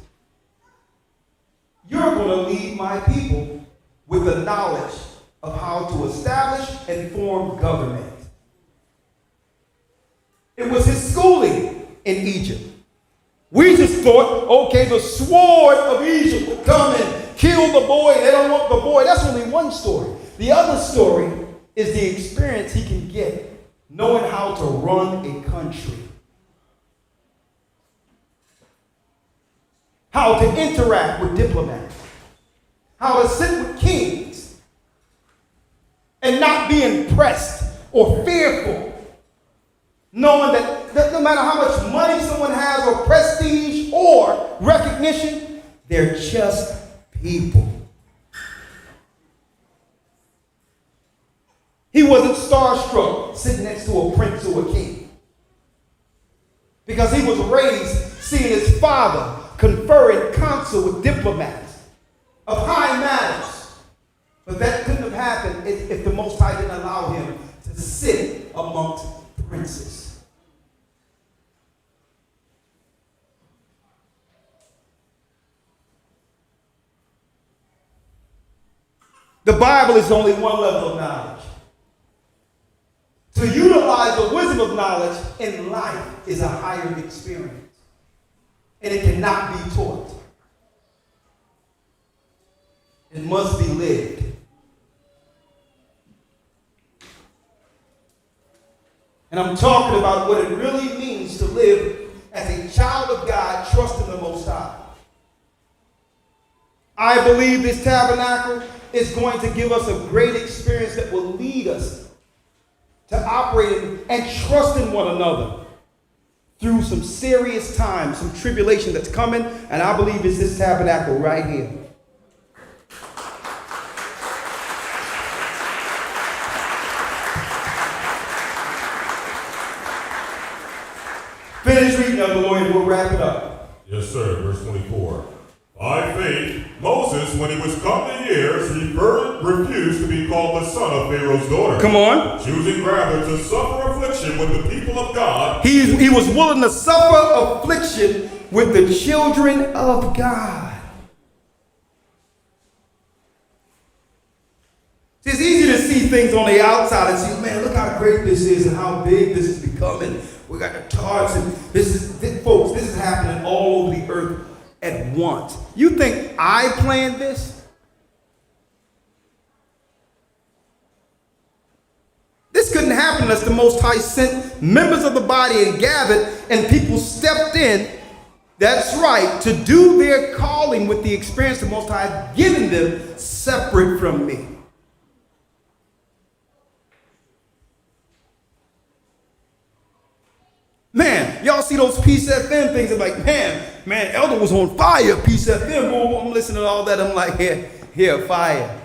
You're going to lead my people with the knowledge of how to establish and form government. It was his schooling in Egypt. We just thought, okay, the sword of Egypt will come and kill the boy. They don't want the boy. That's only one story. The other story is the experience he can get knowing how to run a country. How to interact with diplomats. How to sit with kings and not be impressed or fearful. Knowing that no matter how much money someone has or prestige or recognition, they're just people. He wasn't starstruck sitting next to a prince or a king. Because he was raised seeing his father confer in counsel with diplomats of high matters. But that couldn't have happened if the Most High didn't allow him to sit amongst princes. The Bible is only one level of knowledge. To utilize the wisdom of knowledge in life is a higher experience. And it cannot be taught. It must be lived. And I'm talking about what it really means to live as a child of God, trusting the Most High. I believe this tabernacle is going to give us a great experience that will lead us to operate and trust in one another through some serious times, some tribulation that's coming, and I believe it's this tabernacle right here. Finish reading of the Lord and we'll wrap it up. Yes, sir. Verse 24. By faith, Moses, when he was come to years, refused to be called the son of Pharaoh's daughter. Come on. Choosing rather to suffer affliction with the people of God. He was willing to suffer affliction with the children of God. See, it's easy to see things on the outside and see, man, look how great this is and how big this is becoming. We got the tarts and this is happening all over the earth at once. You think I planned this? happen unless the Most High sent members of the body and gathered, and people stepped in. That's right, to do their calling with the experience the Most High has given them, separate from me. Man, y'all see those Peace FM things? I'm like, man, Elder was on fire, Peace FM. Boom, I'm listening to all that. I'm like, here, fire.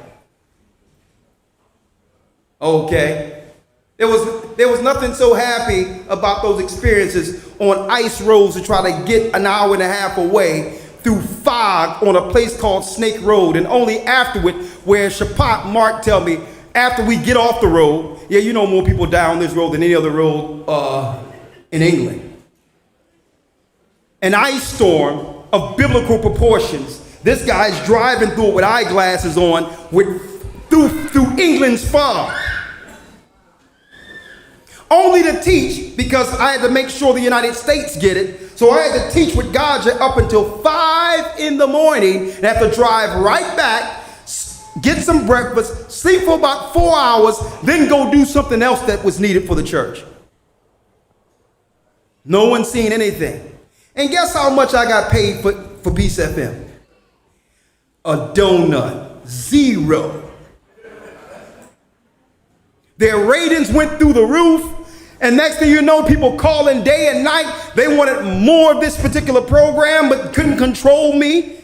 Okay. There was nothing so happy about those experiences on ice roads to try to get an hour and a half away through fog on a place called Snake Road, and only afterward, where Shapat Mark tell me, after we get off the road, yeah, you know more people die on this road than any other road in England. An ice storm of biblical proportions. This guy's driving through it with eyeglasses on, through England's fog. Only to teach, because I had to make sure the United States get it. So I had to teach with Gaja up until 5 in the morning and have to drive right back, get some breakfast, sleep for about 4 hours, then go do something else that was needed for the church. No one seen anything. And guess how much I got paid for Peace FM? A donut. 0. Their ratings went through the roof. And next thing you know, people calling day and night. They wanted more of this particular program, but couldn't control me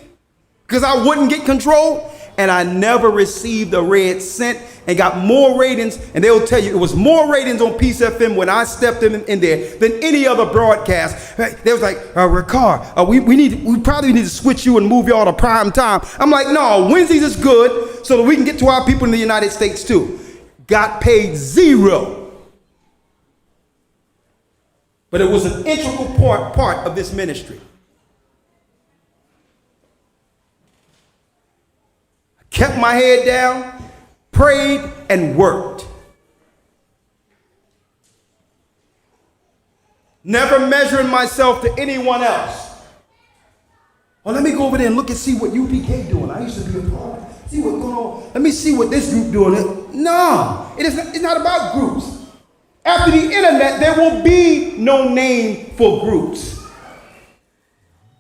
because I wouldn't get control. And I never received a red cent and got more ratings. And they'll tell you it was more ratings on Peace FM when I stepped in there than any other broadcast. They was like, Ricard, we probably need to switch you and move y'all to prime time. I'm like, no, Wednesdays is good so that we can get to our people in the United States too. Got paid 0. But it was an integral part of this ministry. I kept my head down, prayed, and worked. Never measuring myself to anyone else. Well, let me go over there and look and see what UPK doing. I used to be a part. See what's going on. Let me see what this group doing. No, it's not about groups. After the internet, there will be no name for groups.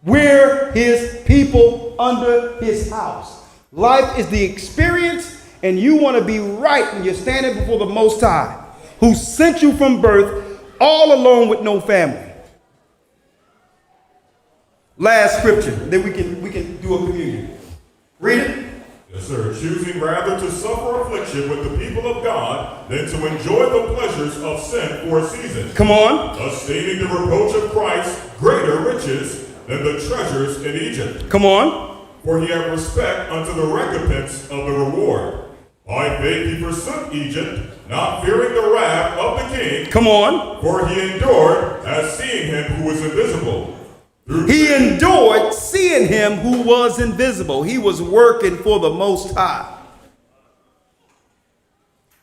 We're his people under his house. Life is the experience, and you want to be right when you're standing before the Most High, who sent you from birth all alone with no family. Last scripture, then we can do a communion. Read it. Yes, sir. Choosing rather to suffer affliction with the people of God than to enjoy the pleasures of sin for a season. Come on. Esteeming the reproach of Christ greater riches than the treasures in Egypt. Come on. For he had respect unto the recompense of the reward. By faith he forsook Egypt, not fearing the wrath of the king. Come on. For he endured as seeing him who was invisible. He endured seeing him who was invisible. He was working for the Most High.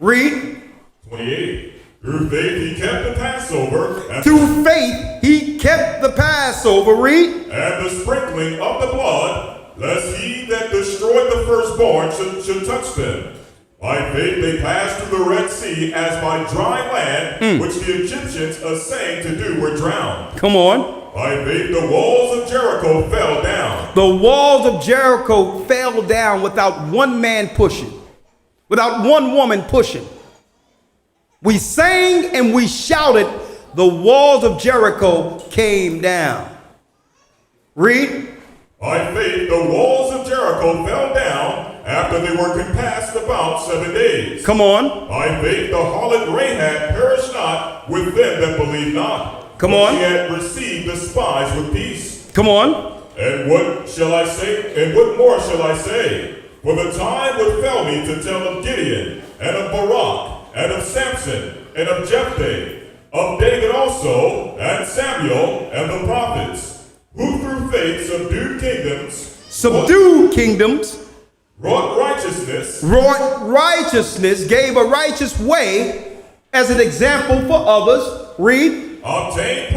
Read. 28. Through faith he kept the Passover. Through faith he kept the Passover. Read. And the sprinkling of the blood, lest he that destroyed the firstborn should touch them. By faith they passed through the Red Sea as by dry land, which the Egyptians assaying to do were drowned. Come on. By faith the walls of Jericho fell down. The walls of Jericho fell down without one man pushing, without one woman pushing. We sang and we shouted, the walls of Jericho came down. Read. By faith the walls of Jericho fell down after they were compassed about 7 days. Come on. By faith the harlot Rahab perished not with them that believed not. Come on. She had received the spies with peace. Come on. And what shall I say? And what more shall I say? For the time would fail me to tell of Gideon, and of Barak, and of Samson, and of Jephthah, of David also, and Samuel, and the prophets, who through faith subdued kingdoms, wrought righteousness, gave a righteous way as an example for others. Read. Obtained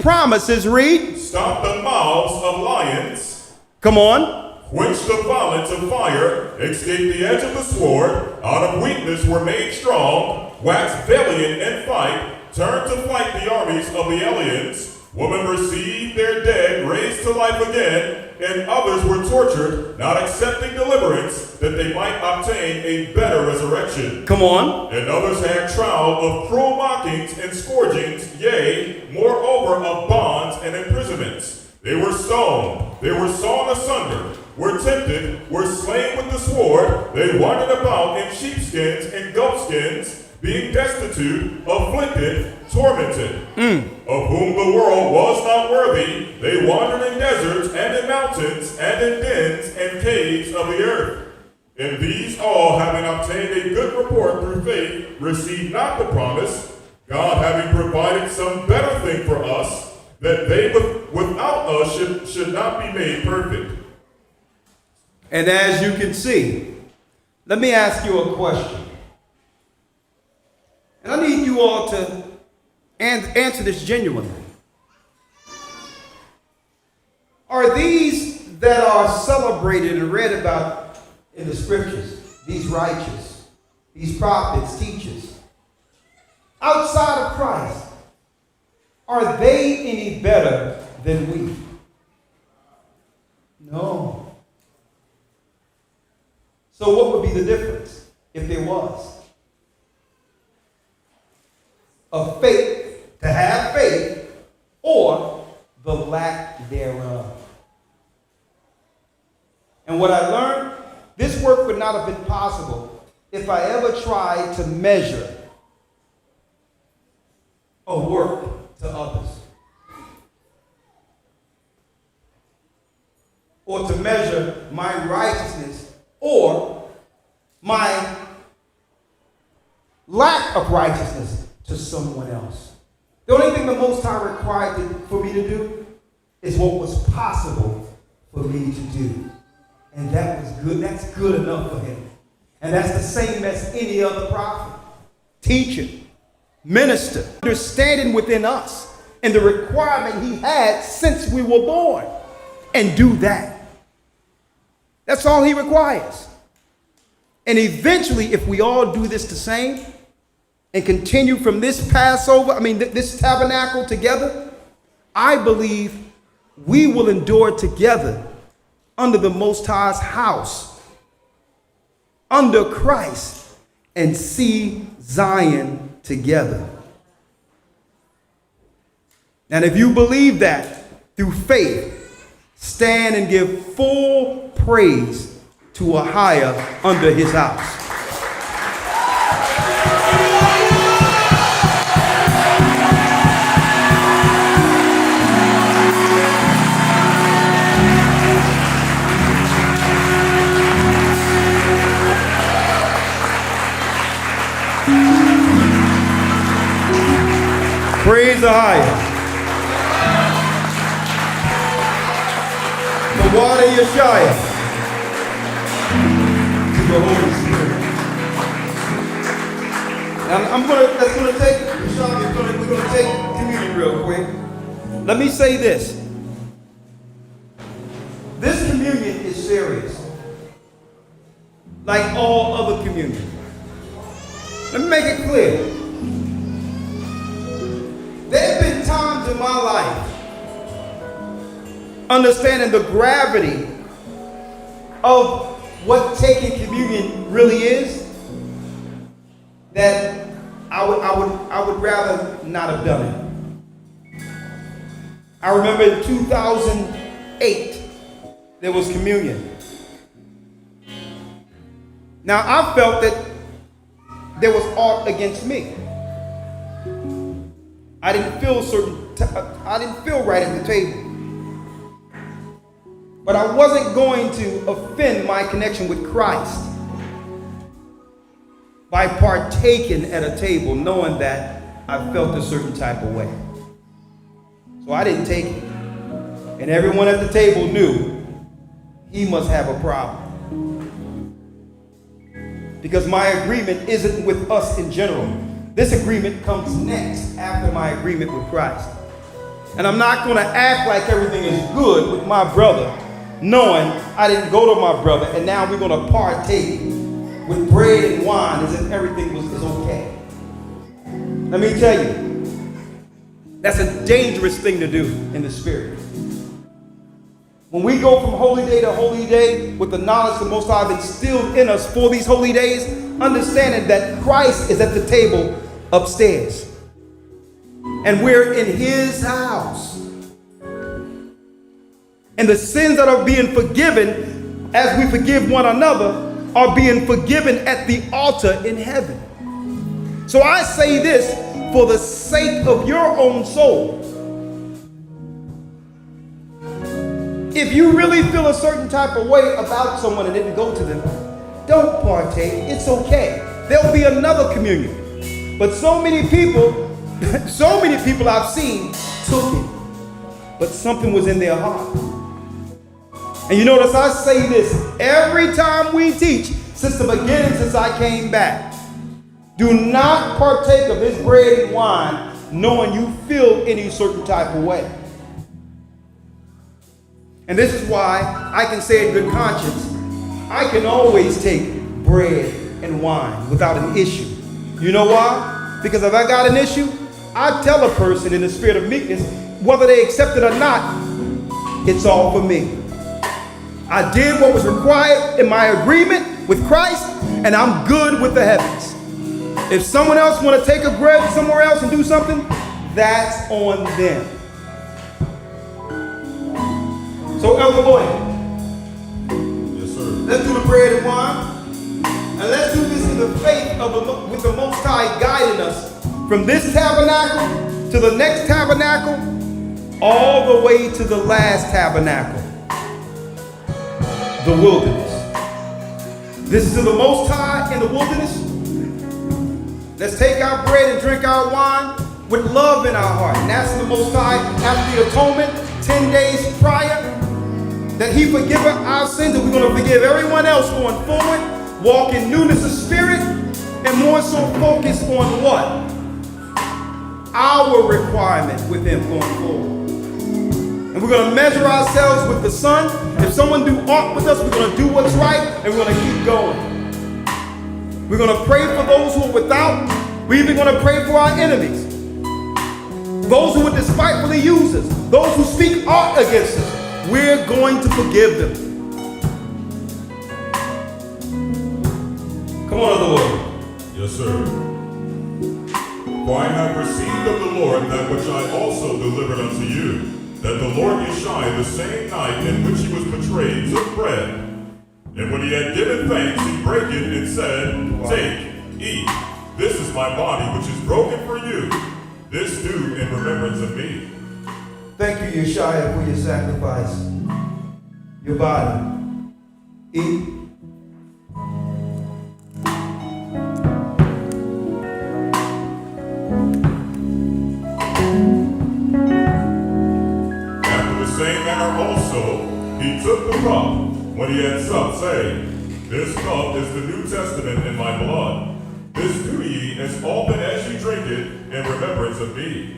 promises, read. Stopped the mouths of lions. Come on. quenched the violence of fire, escaped the edge of the sword, out of weakness were made strong, waxed valiant in fight, turned to flight the armies of the aliens. Women received their dead raised to life again, and others were tortured, not accepting deliverance, that they might obtain a better resurrection. Come on. And others had trial of cruel mockings and scourgings, yea, moreover of bonds and imprisonments. They were stoned, they were sawn asunder, were tempted, were slain with the sword, they wandered about in sheepskins and goatskins, being destitute, afflicted, tormented, of whom the world was not worthy. They wandered in deserts and in mountains and in dens and caves of the earth. And these all, having obtained a good report through faith, received not the promise, God having provided some better thing for us, that they without us should not be made perfect. And as you can see, let me ask you a question. And I need you all to answer this genuinely. Are these that are celebrated and read about in the scriptures, these righteous, these prophets, teachers, outside of Christ, are they any better than we? No. So what would be the difference if there was? Of faith, to have faith, or the lack thereof. And what I learned, this work would not have been possible if I ever tried to measure a work to others, or to measure my righteousness or my lack of righteousness to someone else. The only thing the Most High required for me to do is what was possible for me to do. And that was good. That's good enough for him. And that's the same as any other prophet, teacher, minister, understanding within us and the requirement he had since we were born. And do that. That's all he requires. And eventually, if we all do this the same, and continue from this Passover, this tabernacle together, I believe we will endure together under the Most High's house, under Christ, and see Zion together. And if you believe that through faith, stand and give full praise to a higher under his house. Praise the highest. The water Yeshua to the Holy Spirit. And we're gonna take communion real quick. Let me say this. This communion is serious. Like all other communion. Let me make it clear. There have been times in my life, understanding the gravity of what taking communion really is, that I would rather not have done it. I remember in 2008, there was communion. Now I felt that there was aught against me. I didn't feel right at the table. But I wasn't going to offend my connection with Christ by partaking at a table knowing that I felt a certain type of way. So I didn't take it. And everyone at the table knew he must have a problem. Because my agreement isn't with us in general. This agreement comes next after my agreement with Christ. And I'm not going to act like everything is good with my brother knowing I didn't go to my brother, and now we're going to partake with bread and wine as if everything is okay. Let me tell you, that's a dangerous thing to do in the spirit. When we go from holy day with the knowledge the Most High has instilled in us for these holy days, understanding that Christ is at the table upstairs. And we're in his house. And the sins that are being forgiven as we forgive one another are being forgiven at the altar in heaven. So I say this for the sake of your own soul. If you really feel a certain type of way about someone and didn't go to them, don't partake. It's okay. There'll be another communion. But so many people I've seen took it, but something was in their heart. And you notice I say this every time we teach since the beginning, since I came back. Do not partake of this bread and wine knowing you feel any certain type of way. And this is why I can say in good conscience, I can always take bread and wine without an issue. You know why? Because if I got an issue, I tell a person in the spirit of meekness, whether they accept it or not, it's all for me. I did what was required in my agreement with Christ, and I'm good with the heavens. If someone else want to take a bread somewhere else and do something, that's on them. So, Elder Lloyd, Yes, sir. let's do the bread and wine, and let's do this in the faith of with the Most High guiding us from this tabernacle to the next tabernacle, all the way to the last tabernacle, the wilderness. This is to the Most High in the wilderness. Let's take our bread and drink our wine with love in our heart. And ask the Most High after the atonement, 10 days prior, that he forgive our sins, and we're going to forgive everyone else going forward, walk in newness of spirit, and more so focus on what? Our requirement with him going forward. And we're going to measure ourselves with the Son. If someone do aught with us, we're going to do what's right, and we're going to keep going. We're going to pray for those who are without. We're even going to pray for our enemies. Those who would despitefully use us. Those who speak aught against us. We're going to forgive them. Come on, Lord. Yes, sir. For I have received of the Lord that which I also delivered unto you, that the Lord Yeshua, the same night in which he was betrayed, took bread. And when he had given thanks, he brake it and said, Take, eat. This is my body, which is broken for you. This do in remembrance of me. Thank you, Yeshua, for your sacrifice. Your body. Eat. After the same manner also, he took the cup when he had supped, saying, This cup is the New Testament in my blood. This do ye as often as ye drink it in remembrance of me.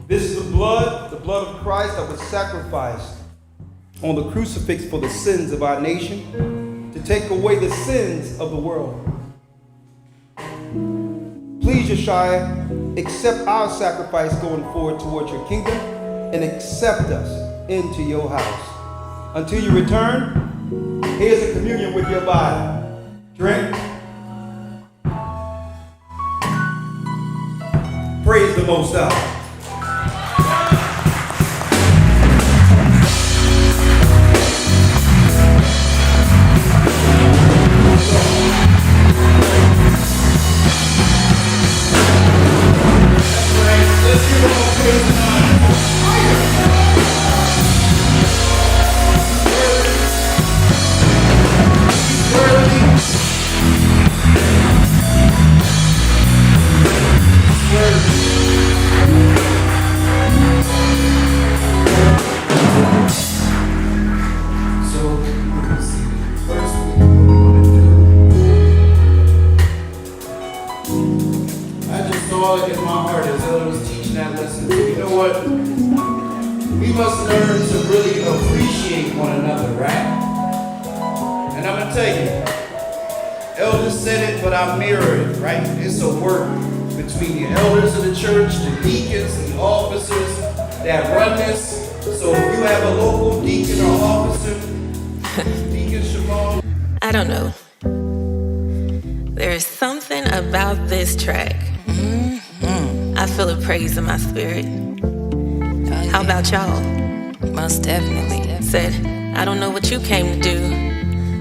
This is the blood of Christ that was sacrificed on the crucifix for the sins of our nation, to take away the sins of the world. Please, Yeshua, accept our sacrifice going forward towards your kingdom and accept us into your house. Until you return, here's a communion with your body. Drink. Praise the Most High. we must learn to really appreciate one another, right? And I'm gonna tell you, elders said it, but I mirror it, right? It's a work between the elders of the church, the deacons, the officers that run this. So if you have a local deacon or officer, Deacon Shamal. I don't know. There's something about this track. I feel a praise in my spirit. How about y'all? Most definitely. Said, I don't know what you came to do,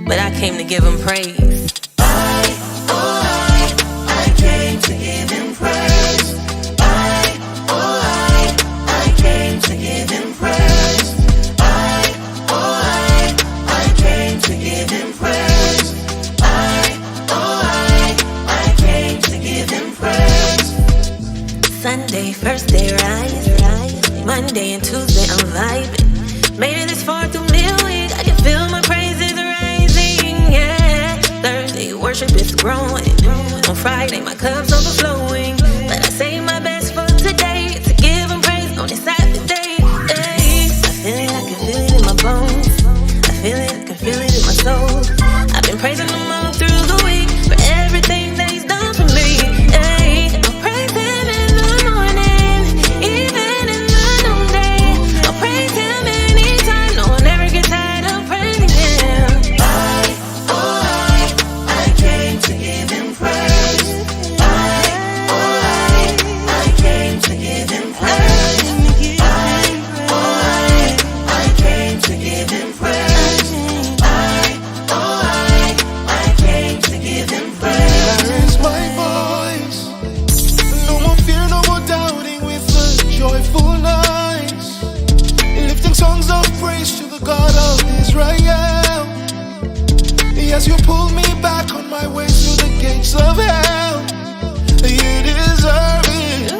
but I came to give him praise. I came to give him praise. I came to give him praise. I came to give him praise. I came to give him praise. Sunday, first day rise. Monday and Tuesday I'm vibing. Made it this far through midweek, I can feel my praises rising, yeah. Thursday, worship is growing. On Friday, my cup's overflowing. But I say my best for today, to give him praise on this Saturday. Hey, I can feel it in my bones. I can feel it in my soul. I've been praising him all through the week for everything that he's done for me. Hey, I'll praise him in the morning, even in the noonday. I'll praise him anytime, no one ever gets tired of praising him. I came to give him praise. I came to give him praise. I came to give him praise. I came to give him praise. Raise my voice. No more fear, no more doubting with a joyful noise. Lifting songs of praise to the God of Israel. Yes, you pulled me back on my way through the gates of hell. You deserve it.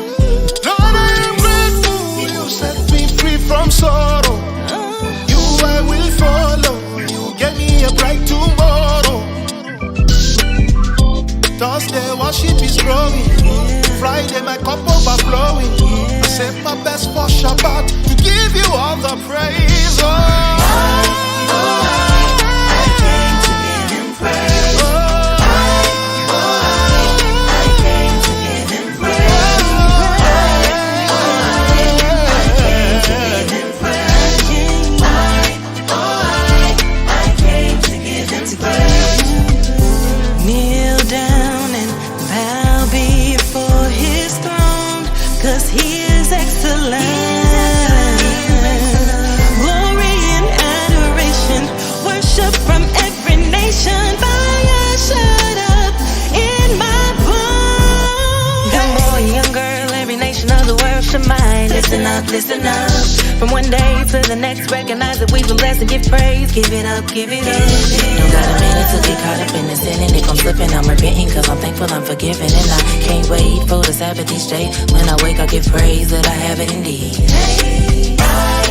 Lord, I am grateful. You set me free from sorrow. You I will follow. You get me a bright tomorrow. Thursday, worship is growing. Friday, my cup overflowing. I save my best for Shabbat to give you all the praise. I came to give him praise. I came to give him praise. I came to give him praise. I came to give him praise. Kneel down and bow before his throne, 'cause he is excellent. Glory and adoration, worship from every nation. Fire shut up in my bones. Young boy, young girl, every nation of the world should mind. Listen up, listen up. From one day to the next, recognize that we've been blessed and give praise. Give it up, give it up. Don't got a minute to get caught up in the sin, and if I'm slipping, I'm repenting, 'cause I'm thankful I'm forgiven. And I can't wait for the Sabbath each day. When I wake, I give praise that I have it indeed. I